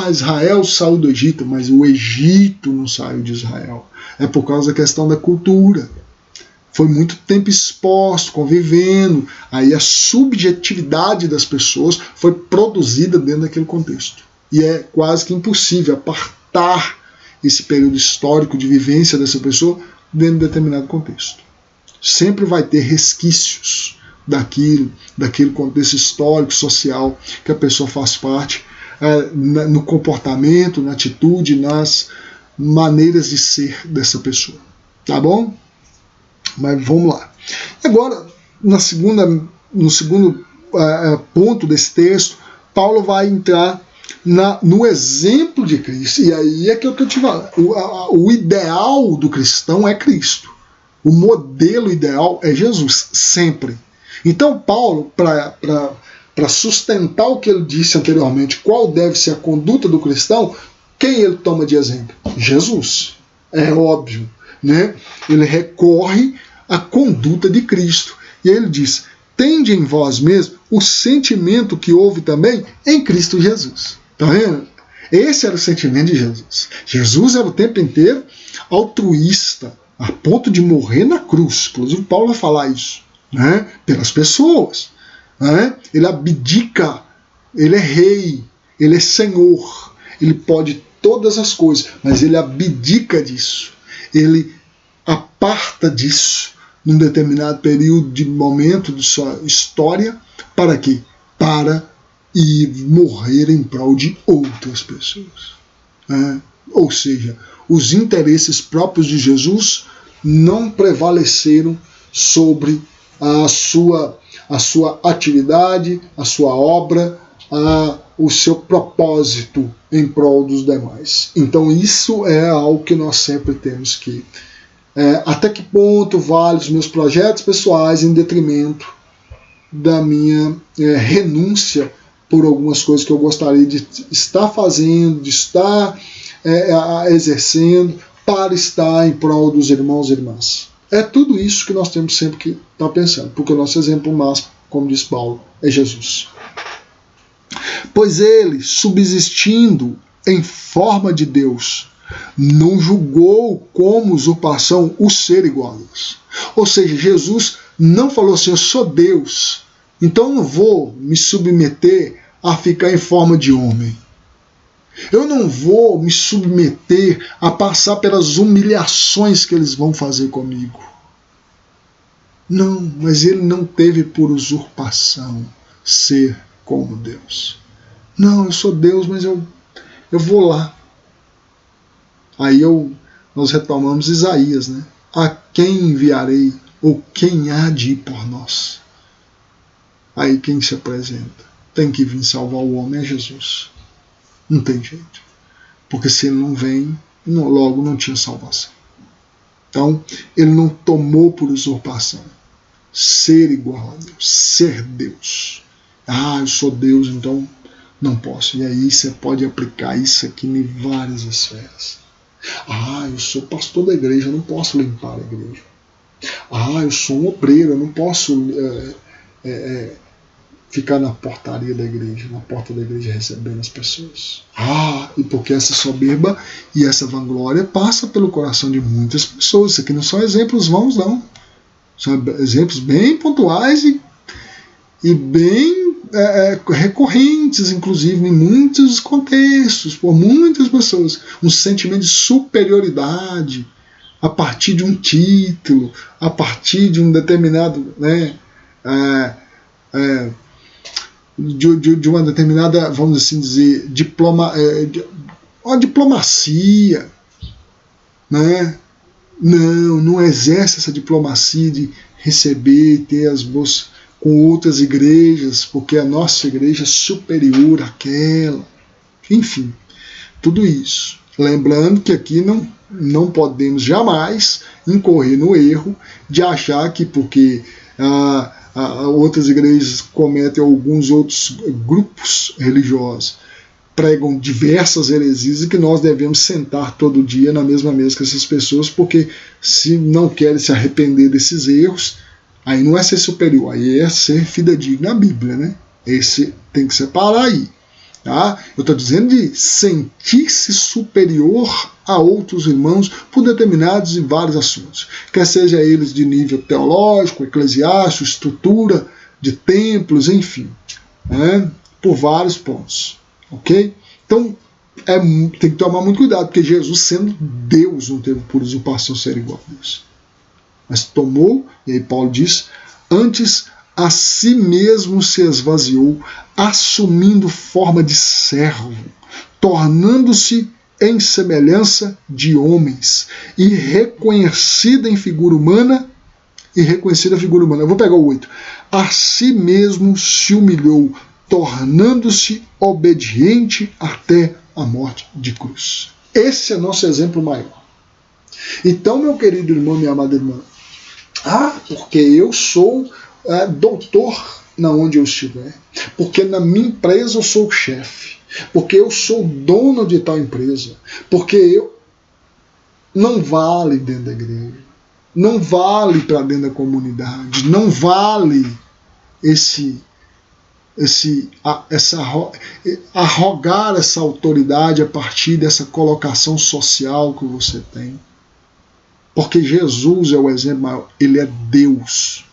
Speaker 1: Israel saiu do Egito, mas o Egito não saiu de Israel. É por causa da questão da cultura. Foi muito tempo exposto, convivendo, aí a subjetividade das pessoas foi produzida dentro daquele contexto. E é quase que impossível apartar esse período histórico de vivência dessa pessoa dentro de determinado contexto. Sempre vai ter resquícios daquele contexto histórico, social, que a pessoa faz parte, no comportamento, na atitude, nas maneiras de ser dessa pessoa. Tá bom? Mas vamos lá. Agora, no segundo ponto desse texto, Paulo vai entrar no exemplo de Cristo. E aí é que eu estou te falando. O ideal do cristão é Cristo. O modelo ideal é Jesus, sempre. Então, Paulo, para sustentar o que ele disse anteriormente, qual deve ser a conduta do cristão, quem ele toma de exemplo? Jesus. É óbvio. Né? Ele recorre à conduta de Cristo. E ele diz, tende em vós mesmos o sentimento que houve também em Cristo Jesus. Está vendo? Esse era o sentimento de Jesus. Jesus era o tempo inteiro altruísta, a ponto de morrer na cruz. Inclusive Paulo vai falar isso, né? Pelas pessoas. Né? Ele abdica, ele é rei, ele é senhor, ele pode todas as coisas, mas ele abdica disso, ele aparta disso num determinado período de momento de sua história. Para quê? Para ir morrer em prol de outras pessoas. Né? Ou seja, os interesses próprios de Jesus não prevaleceram sobre a sua atividade, a sua obra, o seu propósito em prol dos demais. Então isso é algo que nós sempre temos que... até que ponto vale os meus projetos pessoais em detrimento da minha renúncia por algumas coisas que eu gostaria de estar fazendo, de estar exercendo, para estar em prol dos irmãos e irmãs. É tudo isso que nós temos sempre que estar pensando, porque o nosso exemplo máximo, como diz Paulo, é Jesus. Pois ele, subsistindo em forma de Deus, não julgou como usurpação o ser igual a Deus. Ou seja, Jesus não falou assim, eu sou Deus, então eu não vou me submeter a ficar em forma de homem. Eu não vou me submeter a passar pelas humilhações que eles vão fazer comigo. Não, mas ele não teve por usurpação ser como Deus. Não, eu sou Deus, mas eu vou lá. Aí nós retomamos Isaías, né? A quem enviarei, ou quem há de ir por nós? Aí quem se apresenta? Tem que vir salvar o homem, é Jesus. Não tem jeito. Porque se ele não vem, logo não tinha salvação. Então, ele não tomou por usurpação ser igual a Deus, ser Deus. Eu sou Deus, então não posso. E aí você pode aplicar isso aqui em várias esferas. Eu sou pastor da igreja, eu não posso limpar a igreja. Eu sou um obreiro, eu não posso ficar na portaria da igreja, na porta da igreja recebendo as pessoas. E porque essa soberba e essa vanglória passa pelo coração de muitas pessoas. Isso aqui não são exemplos vãos, não. São exemplos bem pontuais e bem recorrentes, inclusive, em muitos contextos, por muitas pessoas. Um sentimento de superioridade a partir de um título, a partir de um determinado... de uma determinada, vamos assim dizer, uma diplomacia, né? Não exerce essa diplomacia de receber e ter as boas com outras igrejas, porque a nossa igreja é superior àquela. Enfim, tudo isso. Lembrando que aqui não podemos jamais incorrer no erro de achar que porque outras igrejas cometem, alguns outros grupos religiosos pregam diversas heresias e que nós devemos sentar todo dia na mesma mesa que essas pessoas, porque se não querem se arrepender desses erros, aí não é ser superior, aí é ser fidedigno à Bíblia, né? Esse tem que separar aí. Tá? Eu estou dizendo de sentir-se superior a outros irmãos por determinados e vários assuntos, quer seja eles de nível teológico, eclesiástico, estrutura de templos, enfim, né? Por vários pontos. Ok? Então tem que tomar muito cuidado, porque Jesus, sendo Deus, não teve por usurpação ser igual a Deus. Mas tomou, e aí Paulo diz, antes a si mesmo se esvaziou, assumindo forma de servo, tornando-se em semelhança de homens, e reconhecida em figura humana, Eu vou pegar o 8. A si mesmo se humilhou, tornando-se obediente até a morte de cruz. Esse é nosso exemplo maior. Então, meu querido irmão, minha amada irmã, porque eu sou doutor na onde eu estiver, porque na minha empresa eu sou o chefe, porque eu sou dono de tal empresa, porque eu... Não vale dentro da igreja, não vale para dentro da comunidade, não vale arrogar essa autoridade a partir dessa colocação social que você tem. Porque Jesus é o exemplo maior. Ele é Deus.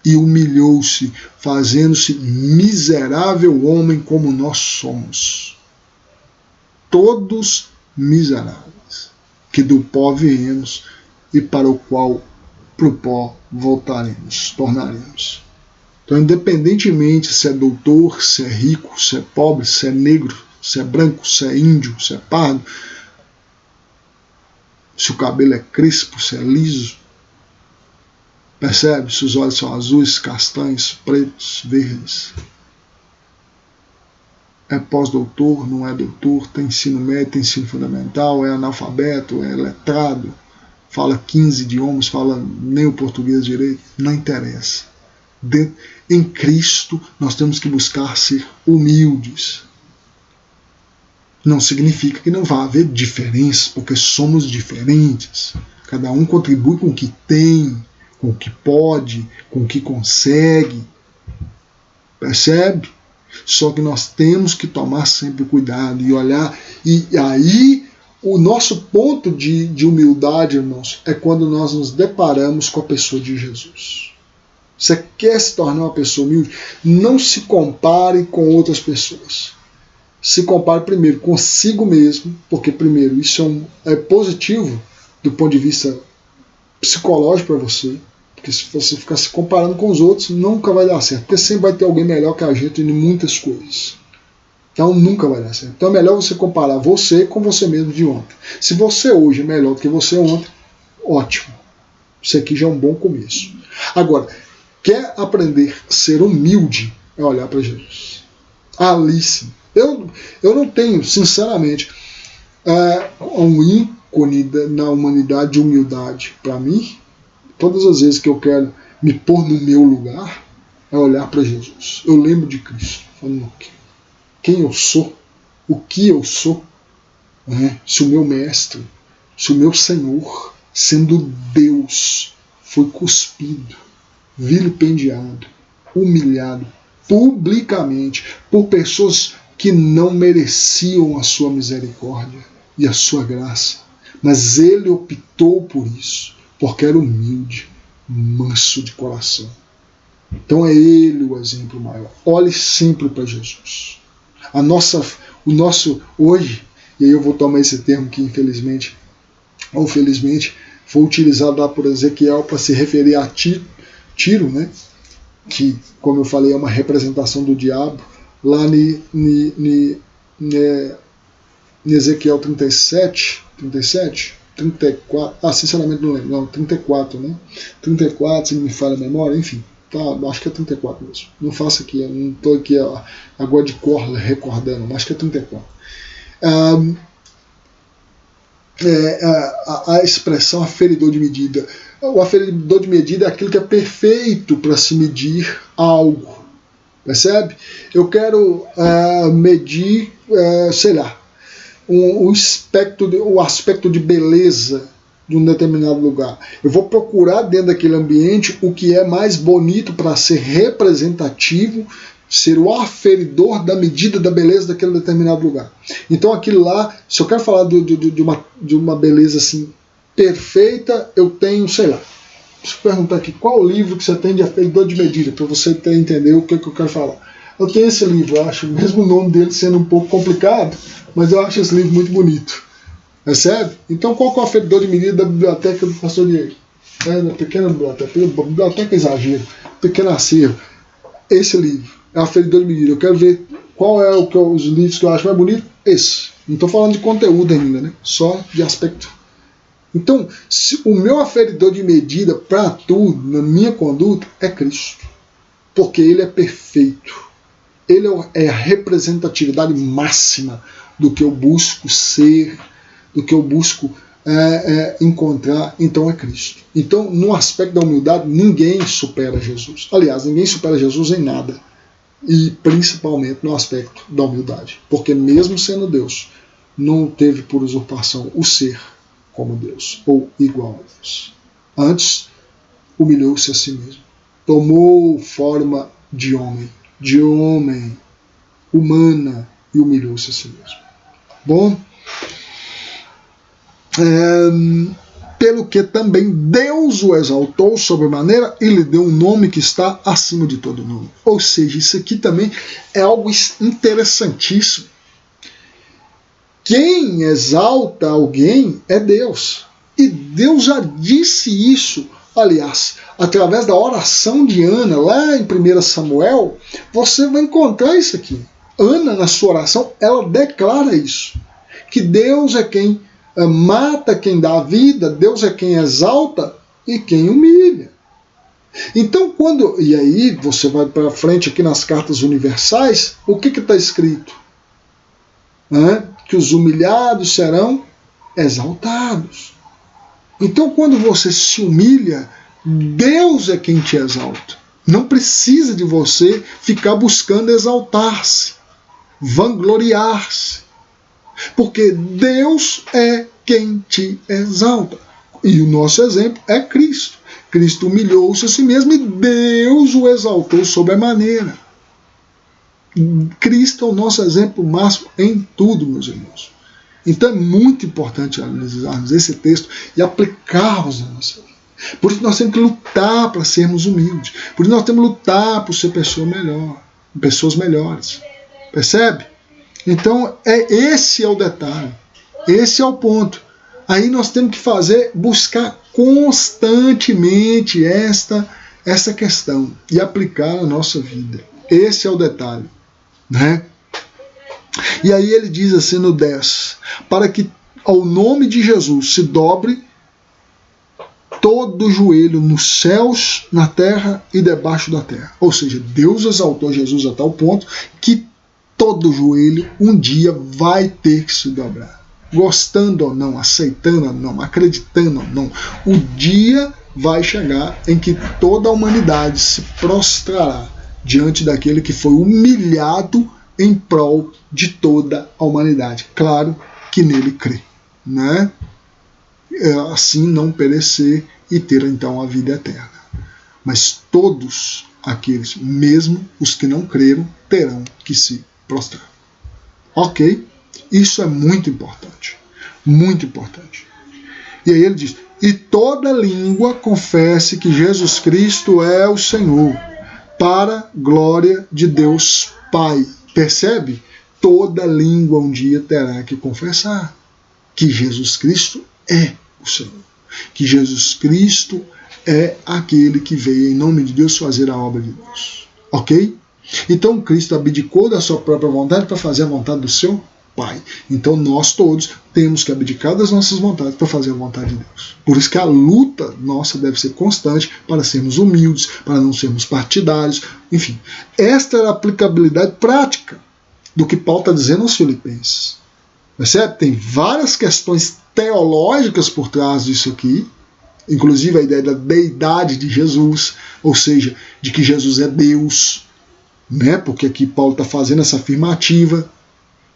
Speaker 1: E humilhou-se, fazendo-se miserável homem como nós somos. Todos miseráveis, que do pó viemos e para o pó voltaremos, tornaremos. Então, independentemente se é doutor, se é rico, se é pobre, se é negro, se é branco, se é índio, se é pardo, se o cabelo é crespo, se é liso, percebe? Se os olhos são azuis, castanhos, pretos, verdes. É pós-doutor, não é doutor, tem ensino médio, tem ensino fundamental, é analfabeto, é letrado, fala 15 idiomas, fala nem o português direito, não interessa. Em Cristo nós temos que buscar ser humildes. Não significa que não vai haver diferenças, porque somos diferentes. Cada um contribui com o que tem, com o que pode, com o que consegue. Percebe? Só que nós temos que tomar sempre cuidado e olhar. E aí, o nosso ponto de humildade, irmãos, é quando nós nos deparamos com a pessoa de Jesus. Você quer se tornar uma pessoa humilde? Não se compare com outras pessoas. Se compare primeiro consigo mesmo, porque primeiro isso é positivo do ponto de vista psicológico para você. Porque se você ficar se comparando com os outros, nunca vai dar certo. Porque sempre vai ter alguém melhor que a gente em muitas coisas. Então nunca vai dar certo. Então é melhor você comparar você com você mesmo de ontem. Se você hoje é melhor do que você ontem, ótimo. Isso aqui já é um bom começo. Agora, quer aprender a ser humilde, é olhar para Jesus. Ali sim. Eu não tenho, sinceramente, um ícone na humanidade de humildade para mim. Todas as vezes que eu quero me pôr no meu lugar, é olhar para Jesus. Eu lembro de Cristo, falando quem eu sou, o que eu sou, né? Se o meu mestre, se o meu Senhor, sendo Deus, foi cuspido, vilipendiado, humilhado publicamente por pessoas que não mereciam a sua misericórdia e a sua graça, mas ele optou por isso, porque era humilde, manso de coração. Então é ele o exemplo maior. Olhe sempre para Jesus. O nosso hoje, e aí eu vou tomar esse termo que infelizmente ou felizmente foi utilizado lá por Ezequiel para se referir a Tiro, né? Que, como eu falei, é uma representação do diabo, lá em Ezequiel 37, 34, sinceramente não lembro, não, 34, né? 34, se não me falha a memória, enfim, tá, acho que é 34 mesmo. Não faço aqui, eu não estou aqui agora de cor recordando, mas acho que é 34. A expressão aferidor de medida. O aferidor de medida é aquilo que é perfeito para se medir algo. Percebe? Eu quero medir, sei lá, o aspecto de beleza de um determinado lugar. Eu vou procurar dentro daquele ambiente o que é mais bonito para ser representativo, ser o aferidor da medida da beleza daquele determinado lugar. Então aquilo lá, se eu quero falar de uma beleza assim perfeita, eu tenho, sei lá, deixa eu perguntar aqui, qual o livro que você tem de aferidor de medida, para você entender o que eu quero falar. Eu tenho esse livro, eu acho, mesmo o nome dele sendo um pouco complicado, mas eu acho esse livro muito bonito. Percebe? Então qual que é o aferidor de medida da biblioteca do pastor Diego? Da pequena biblioteca exagero, pequeno acervo. Esse livro é o aferidor de medida. Eu quero ver qual é os livros que eu acho mais bonito. Esse. Não estou falando de conteúdo ainda, né? Só de aspecto. Então, o meu aferidor de medida para tudo, na minha conduta, é Cristo. Porque Ele é perfeito. Ele é a representatividade máxima do que eu busco ser, do que eu busco encontrar. Então é Cristo. Então, no aspecto da humildade, ninguém supera Jesus. Aliás, ninguém supera Jesus em nada. E principalmente no aspecto da humildade. Porque mesmo sendo Deus, não teve por usurpação o ser como Deus, ou igual a Deus. Antes, humilhou-se a si mesmo. Tomou forma de homem, humana, e humilhou-se a si mesmo. Bom, pelo que também Deus o exaltou sobremaneira e lhe deu um nome que está acima de todo nome. Ou seja, isso aqui também é algo interessantíssimo. Quem exalta alguém é Deus. E Deus já disse isso, aliás, através da oração de Ana, lá em 1 Samuel, você vai encontrar isso aqui. Ana, na sua oração, ela declara isso, que Deus é quem mata, quem dá vida, Deus é quem exalta e quem humilha. Então, e aí você vai para frente aqui nas cartas universais, o que está escrito? Que os humilhados serão exaltados. Então, quando você se humilha, Deus é quem te exalta. Não precisa de você ficar buscando exaltar-se, vangloriar-se. Porque Deus é quem te exalta. E o nosso exemplo é Cristo. Cristo humilhou-se a si mesmo e Deus o exaltou sobremaneira. Cristo é o nosso exemplo máximo em tudo, meus irmãos. Então é muito importante analisarmos esse texto e aplicarmos na nossa vida. Por isso nós temos que lutar para sermos humildes. Por isso nós temos que lutar por ser pessoas melhores. Percebe? Então, esse é o detalhe, esse é o ponto. Aí nós temos que buscar constantemente essa questão e aplicar na nossa vida. Esse é o detalhe, né? E aí ele diz assim no 10, para que ao nome de Jesus se dobre todo joelho nos céus, na terra e debaixo da terra. Ou seja, Deus exaltou Jesus a tal ponto que todo joelho um dia vai ter que se dobrar. Gostando ou não, aceitando ou não, acreditando ou não, o dia vai chegar em que toda a humanidade se prostrará diante daquele que foi humilhado em prol de toda a humanidade. Claro que nele crê, né? Assim não perecer e ter então a vida eterna. Mas todos aqueles, mesmo os que não creram, terão que se prostrar. Ok? Isso é muito importante. Muito importante. E aí ele diz, e toda língua confesse que Jesus Cristo é o Senhor, para glória de Deus Pai. Percebe? Toda língua um dia terá que confessar que Jesus Cristo é o Senhor. Que Jesus Cristo é aquele que veio em nome de Deus fazer a obra de Deus. Ok? Então Cristo abdicou da sua própria vontade para fazer a vontade do seu Pai. Então nós todos temos que abdicar das nossas vontades para fazer a vontade de Deus. Por isso que a luta nossa deve ser constante para sermos humildes, para não sermos partidários. Enfim, esta é a aplicabilidade prática do que Paulo está dizendo aos Filipenses. Percebe? Tem várias questões teológicas por trás disso aqui, inclusive a ideia da deidade de Jesus, ou seja, de que Jesus é Deus, né? Porque aqui Paulo está fazendo essa afirmativa.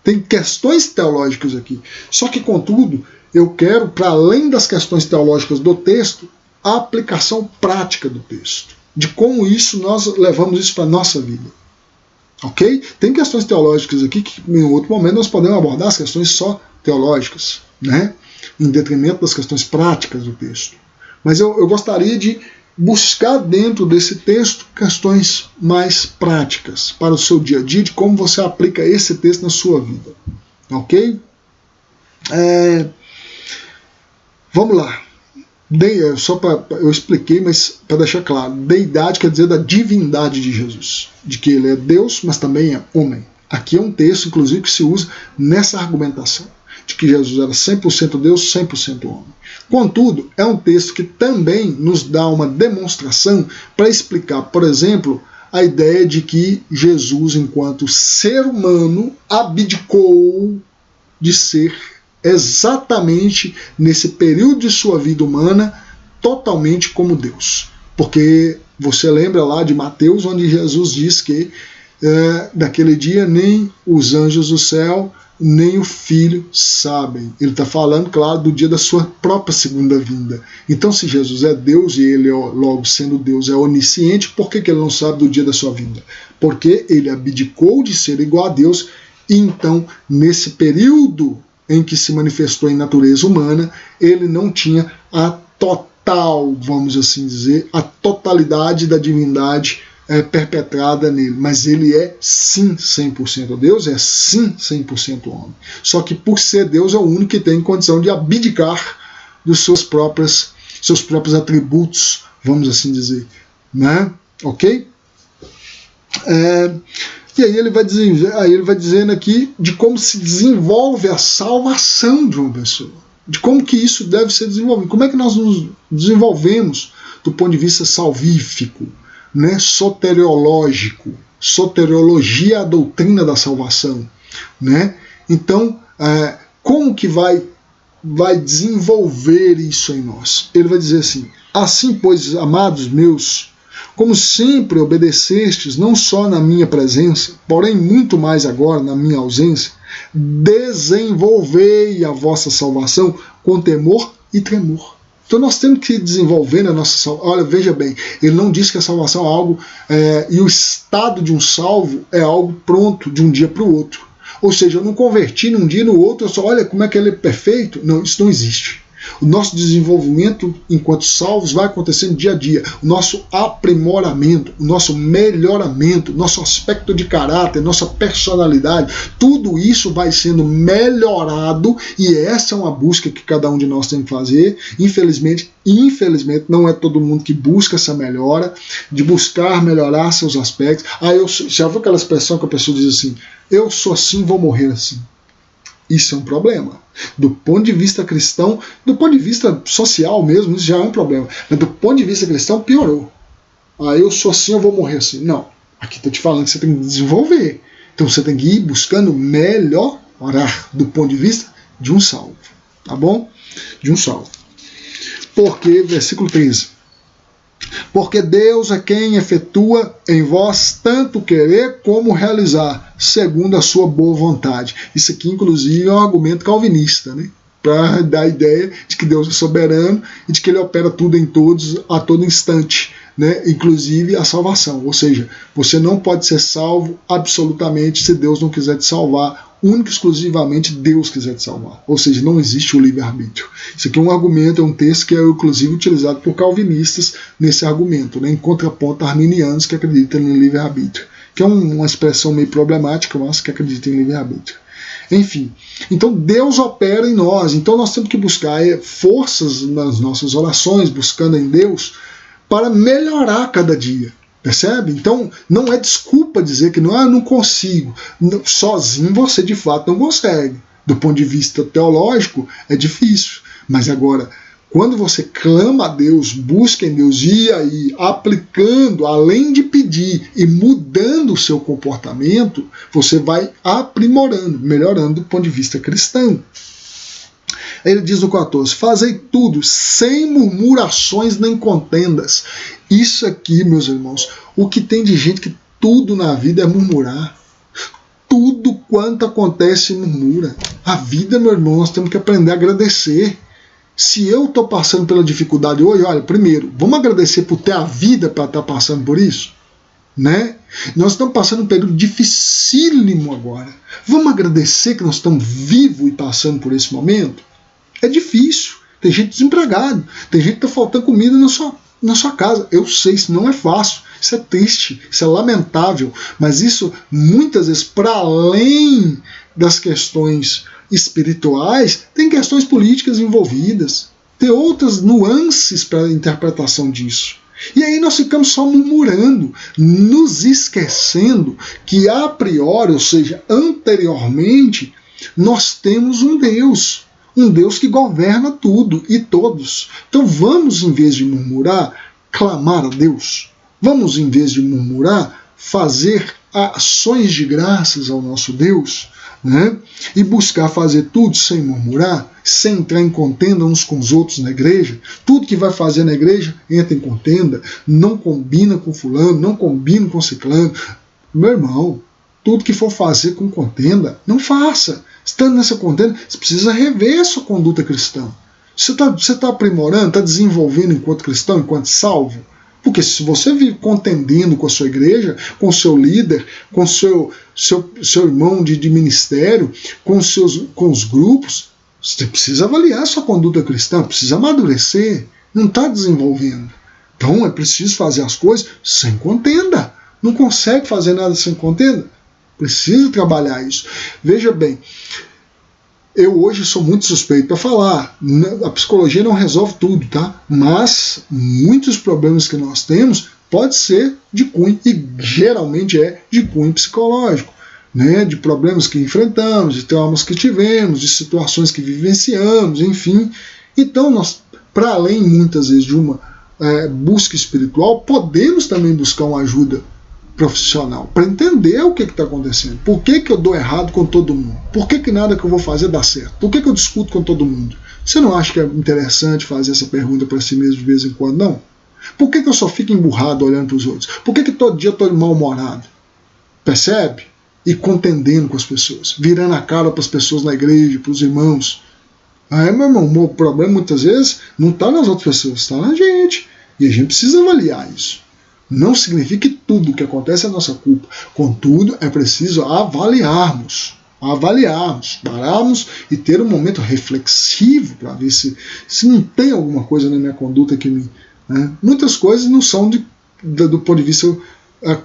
Speaker 1: Tem questões teológicas aqui. Só que, contudo, eu quero, para além das questões teológicas do texto, a aplicação prática do texto. De como nós levamos isso para a nossa vida. Ok? Tem questões teológicas aqui que, em outro momento, nós podemos abordar as questões só teológicas, né? Em detrimento das questões práticas do texto. Mas eu gostaria de buscar dentro desse texto questões mais práticas para o seu dia a dia, de como você aplica esse texto na sua vida. Ok? Vamos lá. Eu expliquei, mas para deixar claro, deidade quer dizer da divindade de Jesus, de que ele é Deus, mas também é homem. Aqui é um texto, inclusive, que se usa nessa argumentação, de que Jesus era 100% Deus, 100% homem. Contudo, é um texto que também nos dá uma demonstração para explicar, por exemplo, a ideia de que Jesus, enquanto ser humano, abdicou de ser exatamente nesse período de sua vida humana totalmente como Deus. Porque você lembra lá de Mateus, onde Jesus diz que daquele dia nem os anjos do céu nem o Filho sabem. Ele está falando, claro, do dia da sua própria segunda vinda. Então, se Jesus é Deus e ele, logo sendo Deus, é onisciente, por que ele não sabe do dia da sua vinda? Porque ele abdicou de ser igual a Deus e então, nesse período em que se manifestou em natureza humana, ele não tinha a total, vamos assim dizer, a totalidade da divindade perpetrada nele, mas ele é sim 100% Deus, é sim 100% homem. Só que por ser Deus é o único que tem condição de abdicar dos seus próprios atributos, vamos assim dizer, né? Ok? E aí ele vai dizendo aqui de como se desenvolve a salvação de uma pessoa, de como que isso deve ser desenvolvido, como é que nós nos desenvolvemos do ponto de vista salvífico, né, soteriológico. Soteriologia é a doutrina da salvação, né? Então, como que vai desenvolver isso em nós? Ele vai dizer assim, pois, amados meus, como sempre obedecestes, não só na minha presença, porém muito mais agora na minha ausência, desenvolvei a vossa salvação com temor e tremor. Então nós temos que desenvolver a nossa salvação. Olha, veja bem, ele não diz que a salvação é algo, e o estado de um salvo é algo pronto de um dia para o outro. Ou seja, eu não converti num dia e no outro, eu só, olha como é que ele é perfeito. Não, isso não existe. O nosso desenvolvimento enquanto salvos vai acontecendo dia a dia. O nosso aprimoramento, o nosso melhoramento, nosso aspecto de caráter, nossa personalidade, tudo isso vai sendo melhorado, e essa é uma busca que cada um de nós tem que fazer. Infelizmente, não é todo mundo que busca essa melhora, de buscar melhorar seus aspectos. Já viu aquela expressão que a pessoa diz assim, eu sou assim, vou morrer assim? Isso é um problema. Do ponto de vista cristão, do ponto de vista social mesmo, isso já é um problema. Mas do ponto de vista cristão, piorou. Eu sou assim, eu vou morrer assim. Não. Aqui estou te falando que você tem que desenvolver. Então você tem que ir buscando melhorar do ponto de vista de um salvo. Tá bom? De um salvo. Porque, versículo 13. Porque Deus é quem efetua em vós tanto querer como realizar, segundo a sua boa vontade. Isso aqui, inclusive, é um argumento calvinista, né? Para dar a ideia de que Deus é soberano e de que ele opera tudo em todos, a todo instante, né? Inclusive a salvação. Ou seja, você não pode ser salvo absolutamente se Deus não quiser te salvar, único e exclusivamente Deus quiser te salvar. Ou seja, não existe o livre-arbítrio. Isso aqui é um argumento, é um texto que é inclusive utilizado por calvinistas nesse argumento, né, em contraponto a arminianos que acreditam no livre-arbítrio, que é uma expressão meio problemática, mas que acreditam em livre-arbítrio. Enfim, então Deus opera em nós, então nós temos que buscar forças nas nossas orações, buscando em Deus, para melhorar cada dia. Percebe? Então não é desculpa dizer que não consigo. Sozinho você de fato não consegue. Do ponto de vista teológico é difícil. Mas agora, quando você clama a Deus, busca em Deus, e aí aplicando, além de pedir e mudando o seu comportamento, você vai aprimorando, melhorando do ponto de vista cristão. Ele diz no 14, fazei tudo sem murmurações nem contendas. Isso aqui, meus irmãos, o que tem de gente que tudo na vida é murmurar. Tudo quanto acontece murmura. A vida, meu irmão, nós temos que aprender a agradecer. Se eu estou passando pela dificuldade hoje, olha, primeiro, vamos agradecer por ter a vida para estar passando por isso? Né? Nós estamos passando um período dificílimo agora. Vamos agradecer que nós estamos vivos e passando por esse momento? É difícil, tem gente desempregada, tem gente que está faltando comida na sua casa. Eu sei, isso não é fácil, isso é triste, isso é lamentável, mas isso muitas vezes, para além das questões espirituais, tem questões políticas envolvidas, tem outras nuances para a interpretação disso. E aí nós ficamos só murmurando, nos esquecendo que a priori, ou seja, anteriormente, nós temos um Deus que governa tudo e todos. Então vamos, em vez de murmurar, clamar a Deus. Vamos, em vez de murmurar, fazer ações de graças ao nosso Deus, né? E buscar fazer tudo sem murmurar, sem entrar em contenda uns com os outros na igreja. Tudo que vai fazer na igreja entra em contenda, não combina com fulano, não combina com ciclano. Meu irmão, tudo que for fazer com contenda, não faça. Estando nessa contenda, você precisa rever a sua conduta cristã. Você está aprimorando, está desenvolvendo enquanto cristão, enquanto salvo? Porque se você vive contendendo com a sua igreja, com o seu líder, com o seu irmão de ministério, com os grupos, você precisa avaliar a sua conduta cristã, precisa amadurecer, não está desenvolvendo. Então é preciso fazer as coisas sem contenda. Não consegue fazer nada sem contenda? Precisa trabalhar isso. Veja bem, eu hoje sou muito suspeito para falar. A psicologia não resolve tudo, tá? Mas muitos problemas que nós temos pode ser de cunho, e geralmente é de cunho psicológico, né? De problemas que enfrentamos, de traumas que tivemos, de situações que vivenciamos, enfim. Então nós, para além muitas vezes de uma busca espiritual, podemos também buscar uma ajuda profissional para entender o que está acontecendo. Por que eu dou errado com todo mundo? Por que nada que eu vou fazer dá certo? Por que eu discuto com todo mundo? Você não acha que é interessante fazer essa pergunta para si mesmo de vez em quando, não? Por que eu só fico emburrado olhando para os outros? Por que todo dia eu estou mal-humorado? Percebe? E contendendo com as pessoas, virando a cara para as pessoas na igreja, para os irmãos. Meu irmão, o problema muitas vezes não está nas outras pessoas, está na gente. E a gente precisa avaliar isso. Não significa que tudo que acontece é nossa culpa. Contudo, é preciso avaliarmos, pararmos e ter um momento reflexivo para ver se não tem alguma coisa na minha conduta que me... Né? Muitas coisas não são do ponto de vista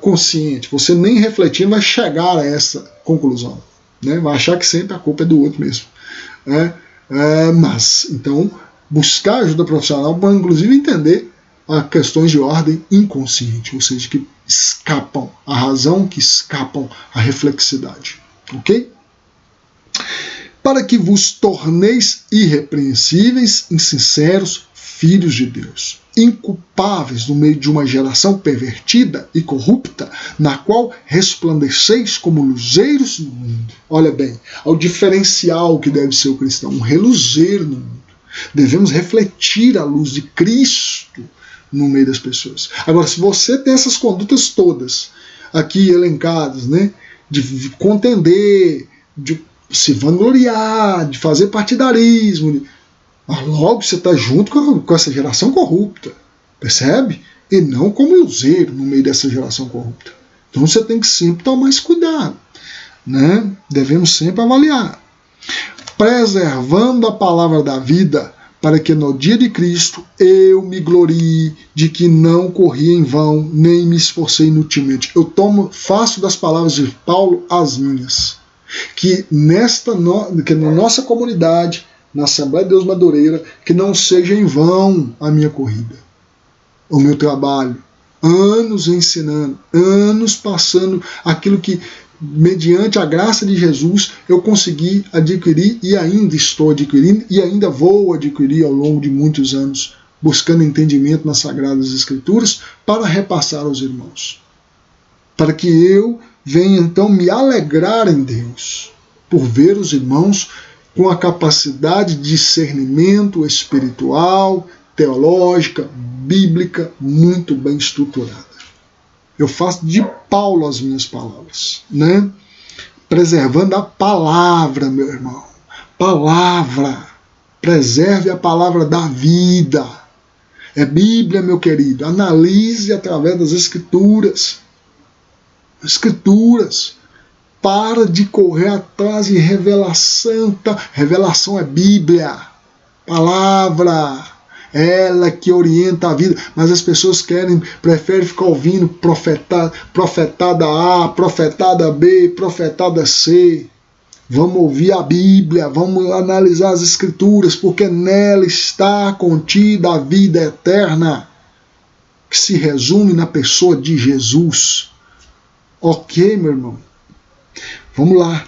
Speaker 1: consciente. Você nem refletindo vai chegar a essa conclusão. Né? Vai achar que sempre a culpa é do outro mesmo. Mas, então, buscar ajuda profissional para, inclusive, entender a questões de ordem inconsciente, ou seja, que escapam à razão, que escapam à reflexidade. Ok? Para que vos torneis irrepreensíveis e sinceros filhos de Deus, inculpáveis no meio de uma geração pervertida e corrupta, na qual resplandeceis como luzeiros no mundo. Olha bem, ao diferencial que deve ser o cristão, um reluzer no mundo. Devemos refletir a luz de Cristo no meio das pessoas. Agora, se você tem essas condutas todas aqui elencadas, né, de contender, de se vangloriar, de fazer partidarismo, logo você está junto com essa geração corrupta, percebe? E não como luzeiro no meio dessa geração corrupta. Então você tem que sempre tomar esse cuidado, né? Devemos sempre avaliar. Preservando a palavra da vida, para que no dia de Cristo eu me glorie de que não corri em vão, nem me esforcei inutilmente. Eu faço das palavras de Paulo as minhas. Que na nossa comunidade, na Assembleia de Deus Madureira, que não seja em vão a minha corrida, o meu trabalho, anos ensinando, anos passando aquilo que, mediante a graça de Jesus, eu consegui adquirir e ainda estou adquirindo e ainda vou adquirir ao longo de muitos anos, buscando entendimento nas Sagradas Escrituras para repassar aos irmãos. Para que eu venha então me alegrar em Deus, por ver os irmãos com a capacidade de discernimento espiritual, teológica, bíblica, muito bem estruturada. Eu faço de Paulo as minhas palavras, né? Preservando a palavra, meu irmão. Palavra. Preserve a palavra da vida. É Bíblia, meu querido. Analise através das Escrituras. Escrituras. Para de correr atrás de revelação. Revelação é Bíblia. Palavra. Ela que orienta a vida, mas as pessoas preferem ficar ouvindo profetada A, profetada B, profetada C. Vamos ouvir a Bíblia, vamos analisar as Escrituras, porque nela está contida a vida eterna, que se resume na pessoa de Jesus. Ok, meu irmão? Vamos lá.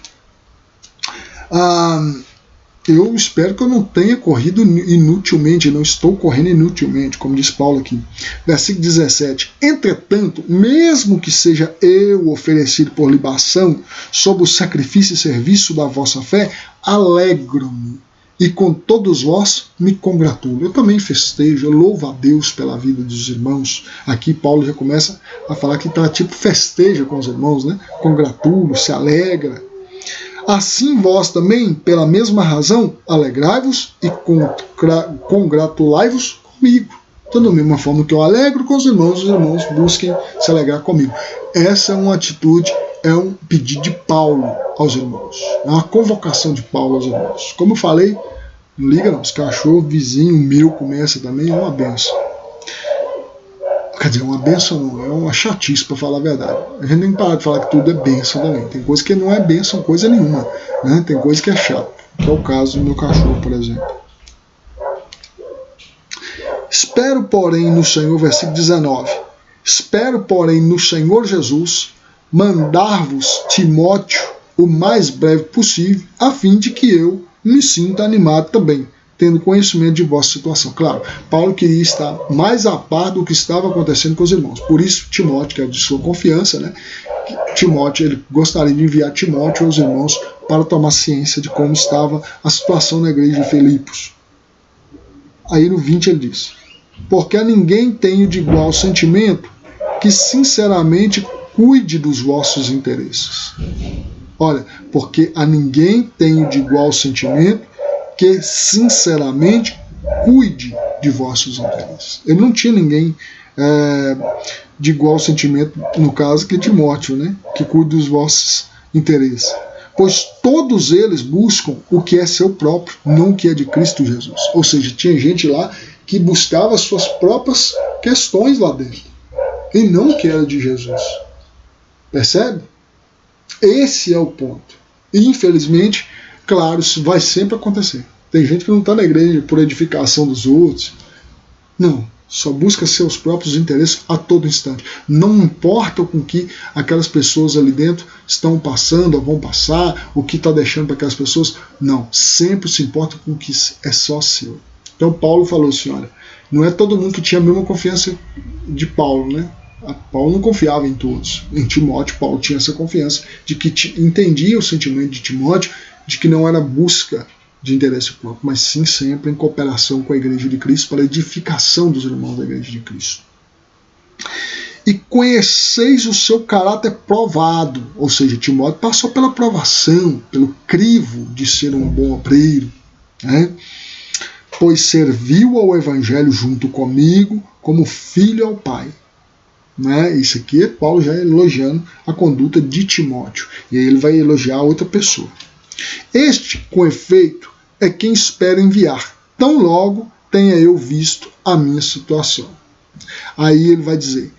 Speaker 1: Eu espero que eu não tenha corrido inutilmente, não estou correndo inutilmente, como diz Paulo aqui. Versículo 17. Entretanto, mesmo que seja eu oferecido por libação sob o sacrifício e serviço da vossa fé, alegro-me e com todos vós me congratulo. Eu também festejo, eu louvo a Deus pela vida dos irmãos. Aqui Paulo já começa a falar que tá tipo festeja com os irmãos, né? Congratulo, se alegra. Assim vós também, pela mesma razão, alegrai-vos e congratulai-vos comigo. Então, da mesma forma que eu alegro com os irmãos busquem se alegrar comigo. Essa é uma atitude, é um pedido de Paulo aos irmãos. É uma convocação de Paulo aos irmãos. Como eu falei, não liga não, os cachorros, vizinho meu começa também, é uma benção. Quer dizer, uma benção não, é uma chatice para falar a verdade. A gente tem que parar de falar que tudo é benção também. Tem coisa que não é benção, coisa nenhuma. Né? Tem coisa que é chato, que é o caso do meu cachorro, por exemplo. Espero, porém, no Senhor, versículo 19. Espero, porém, no Senhor Jesus, mandar-vos Timóteo o mais breve possível, a fim de que eu me sinta animado também, tendo conhecimento de vossa situação. Claro, Paulo queria estar mais a par do que estava acontecendo com os irmãos. Por isso, Timóteo, que é de sua confiança, né? Timóteo, ele gostaria de enviar Timóteo aos irmãos para tomar ciência de como estava a situação na igreja de Filipos. Aí no 20 ele diz: porque a ninguém tenho de igual sentimento que sinceramente cuide dos vossos interesses. Olha, porque a ninguém tenho de igual sentimento que sinceramente cuide de vossos interesses. Ele não tinha ninguém de igual sentimento, no caso, que Timóteo, né, que cuide dos vossos interesses. Pois todos eles buscam o que é seu próprio, não o que é de Cristo Jesus. Ou seja, tinha gente lá que buscava suas próprias questões lá dentro, e não o que era de Jesus. Percebe? Esse é o ponto. E, infelizmente, claro, isso vai sempre acontecer. Tem gente que não está na igreja por edificação dos outros. Não. Só busca seus próprios interesses a todo instante. Não importa com que aquelas pessoas ali dentro estão passando ou vão passar, o que está deixando para aquelas pessoas. Não. Sempre se importa com o que é só seu. Então Paulo falou assim, olha, não é todo mundo que tinha a mesma confiança de Paulo, né? Paulo não confiava em todos. Em Timóteo, Paulo tinha essa confiança de que entendia o sentimento de Timóteo, de que não era busca de interesse próprio, mas sim sempre em cooperação com a Igreja de Cristo para a edificação dos irmãos da Igreja de Cristo. E conheceis o seu caráter provado, ou seja, Timóteo passou pela provação, pelo crivo de ser um bom obreiro, né? Pois serviu ao Evangelho junto comigo como filho ao Pai. Né? Isso aqui é Paulo já elogiando a conduta de Timóteo. E aí ele vai elogiar outra pessoa. Este, com efeito, é quem espera enviar, tão logo tenha eu visto a minha situação. Aí ele vai dizer: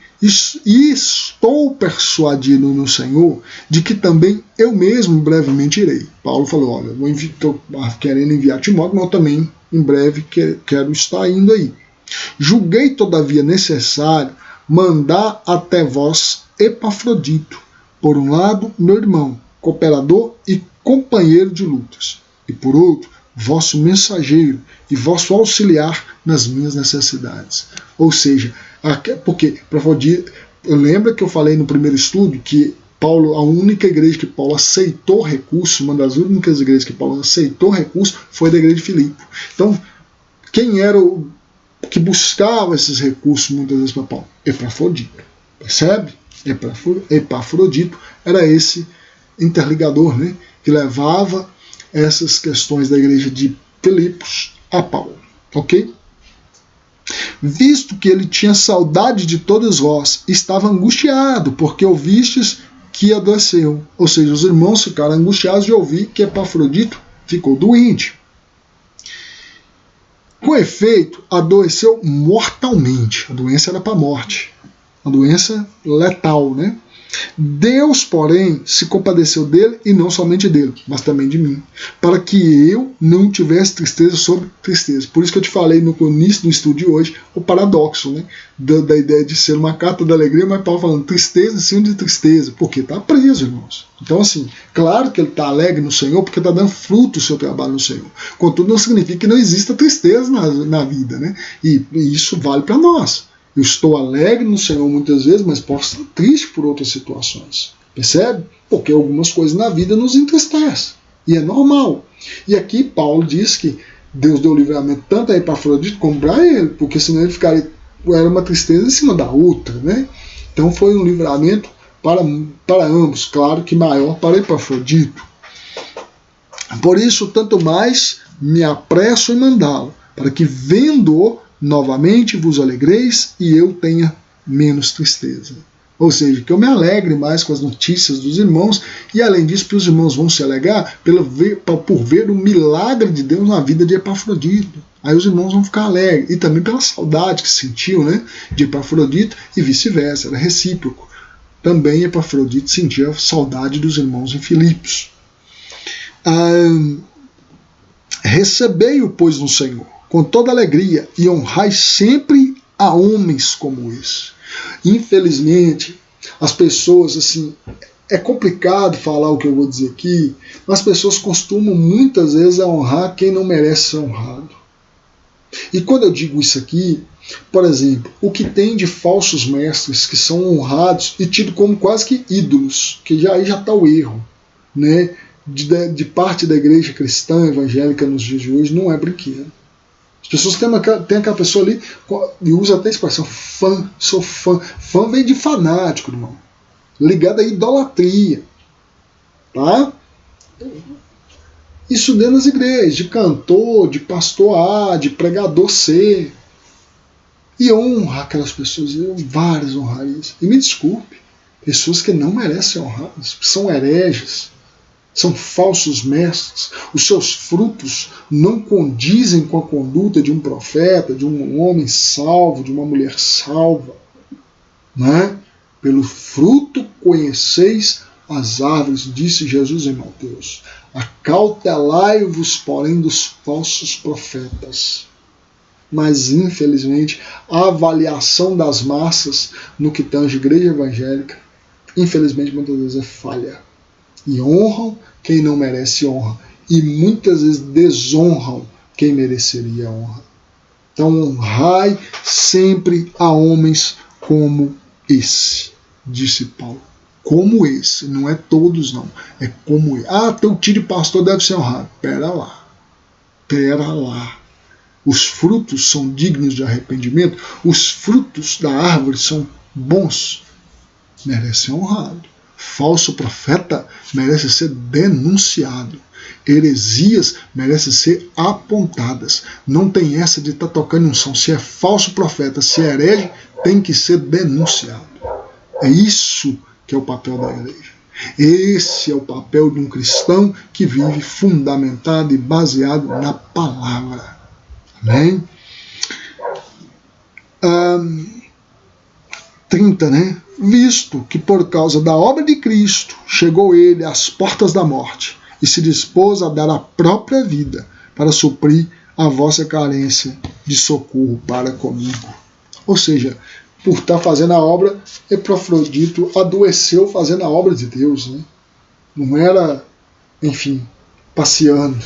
Speaker 1: e estou persuadido no Senhor de que também eu mesmo brevemente irei. Paulo falou: olha, estou querendo enviar Timóteo, mas eu também em breve quero estar indo aí. Julguei, todavia, necessário mandar até vós Epafrodito, por um lado, meu irmão, cooperador e companheiro de lutas, e por outro, vosso mensageiro e vosso auxiliar nas minhas necessidades. Ou seja, porque lembra que eu falei no primeiro estudo que Paulo, a única igreja que Paulo aceitou recurso, uma das únicas igrejas que Paulo aceitou recurso foi da igreja de Filipe. Então, quem era o que buscava esses recursos muitas vezes para Paulo? Epafrodito. Percebe? Epafrodito era esse interligador, né, que levava essas questões da igreja de Filipos a Paulo. Ok? Visto que ele tinha saudade de todos vós, estava angustiado, porque ouvistes que adoeceu. Ou seja, os irmãos ficaram angustiados de ouvir que Epafrodito ficou doente. Com efeito, adoeceu mortalmente. A doença era para a morte. Uma doença letal, né? Deus, porém, se compadeceu dele, e não somente dele, mas também de mim, para que eu não tivesse tristeza sobre tristeza. Por isso que eu te falei no início do estudo de hoje o paradoxo, né, da ideia de ser uma carta da alegria, mas Paulo falando tristeza em cima de tristeza, porque está preso, irmãos. Então, assim, claro que ele está alegre no Senhor, porque está dando fruto o seu trabalho no Senhor. Contudo, não significa que não exista tristeza na vida, né? E isso vale para nós. Eu estou alegre no Senhor muitas vezes, mas posso estar triste por outras situações. Percebe? Porque algumas coisas na vida nos entristecem. E é normal. E aqui Paulo diz que Deus deu livramento tanto a Epafrodito como para ele, porque senão ele ficaria, era uma tristeza em cima da outra, né? Então foi um livramento para ambos, claro que maior para Epafrodito. Por isso, tanto mais me apresso em mandá-lo, para que, vendo-o, novamente vos alegreis e eu tenha menos tristeza. Ou seja, que eu me alegre mais com as notícias dos irmãos, e além disso, os irmãos vão se alegrar por ver o milagre de Deus na vida de Epafrodito. Aí os irmãos vão ficar alegres, e também pela saudade que sentiam, né, de Epafrodito, e vice-versa, era recíproco. Também Epafrodito sentia saudade dos irmãos em Filipos. Recebei-o, pois, no Senhor, com toda alegria, e honrai sempre a homens como esse. Infelizmente, as pessoas, assim, é complicado falar o que eu vou dizer aqui, mas as pessoas costumam muitas vezes honrar quem não merece ser honrado. E quando eu digo isso aqui, por exemplo, o que tem de falsos mestres que são honrados e tidos como quase que ídolos, que aí já está o erro, né? De parte da igreja cristã evangélica nos dias de hoje, não é brinquedo. As pessoas têm aquela pessoa ali e usa até a expressão fã, sou fã. Fã vem de fanático, irmão. Ligado à idolatria. Tá? Isso dentro das igrejas, de cantor, de pastor A, de pregador C. E honra aquelas pessoas, várias honrarias. E me desculpe, pessoas que não merecem honradas, são hereges. São falsos mestres, os seus frutos não condizem com a conduta de um profeta, de um homem salvo, de uma mulher salva. Né? Pelo fruto conheceis as árvores, disse Jesus em Mateus. Acautelai-vos, porém, dos falsos profetas. Mas, infelizmente, a avaliação das massas no que tange a igreja evangélica, infelizmente, muitas vezes é falha. E honram quem não merece honra. E muitas vezes desonram quem mereceria honra. Então honrai sempre a homens como esse, disse Paulo. Como esse, não é todos não, é como esse. Ah, teu tio de pastor deve ser honrado. Pera lá. Os frutos são dignos de arrependimento, os frutos da árvore são bons, merece ser honrado. Falso profeta merece ser denunciado. Heresias merecem ser apontadas. Não tem essa de estar tocando em unção. Se é falso profeta, se é herege, tem que ser denunciado. É isso que é o papel da igreja. Esse é o papel de um cristão que vive fundamentado e baseado na palavra. Amém? 30, né? Visto que por causa da obra de Cristo chegou ele às portas da morte e se dispôs a dar a própria vida para suprir a vossa carência de socorro para comigo. Ou seja, por estar fazendo a obra, Epafrodito adoeceu fazendo a obra de Deus, né? Não era, enfim, passeando.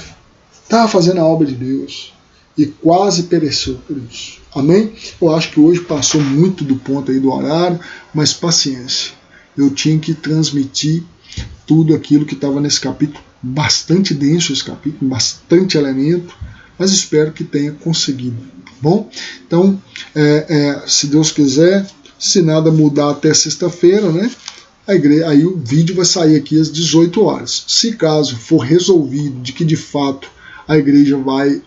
Speaker 1: Estava fazendo a obra de Deus e quase pereceu por isso. Amém? Eu acho que hoje passou muito do ponto aí do horário, mas paciência. Eu tinha que transmitir tudo aquilo que estava nesse capítulo, bastante denso esse capítulo, bastante elemento, mas espero que tenha conseguido. Tá bom? Então, se Deus quiser, se nada mudar até sexta-feira, né? Aí o vídeo vai sair aqui às 18 horas. Se caso for resolvido de que de fato a igreja vai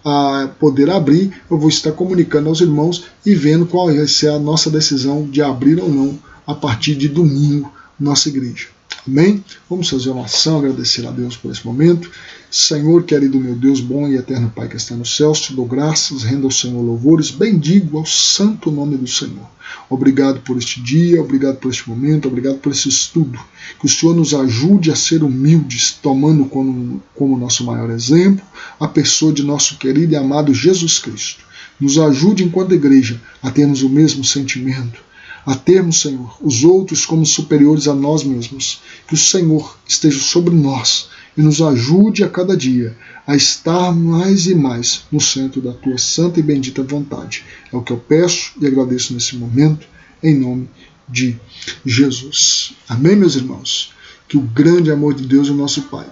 Speaker 1: poder abrir, eu vou estar comunicando aos irmãos e vendo qual vai ser a nossa decisão de abrir ou não a partir de domingo nossa igreja. Amém? Vamos fazer uma oração, agradecer a Deus por esse momento. Senhor, querido meu Deus, bom e eterno Pai que está nos céus, te dou graças, rendo ao Senhor louvores, bendigo ao santo nome do Senhor. Obrigado por este dia, obrigado por este momento, obrigado por esse estudo. Que o Senhor nos ajude a ser humildes, tomando como nosso maior exemplo a pessoa de nosso querido e amado Jesus Cristo. Nos ajude enquanto igreja a termos o mesmo sentimento, a termos, Senhor, os outros como superiores a nós mesmos. Que o Senhor esteja sobre nós e nos ajude a cada dia a estar mais e mais no centro da Tua santa e bendita vontade. É o que eu peço e agradeço nesse momento, em nome de Jesus. Amém, meus irmãos? Que o grande amor de Deus, o nosso Pai,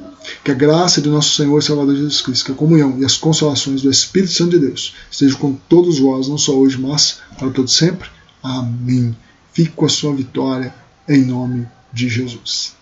Speaker 1: que a graça de nosso Senhor e Salvador Jesus Cristo, que a comunhão e as consolações do Espírito Santo de Deus estejam com todos vós, não só hoje, mas para todos sempre. Amém. Fique com a sua vitória em nome de Jesus.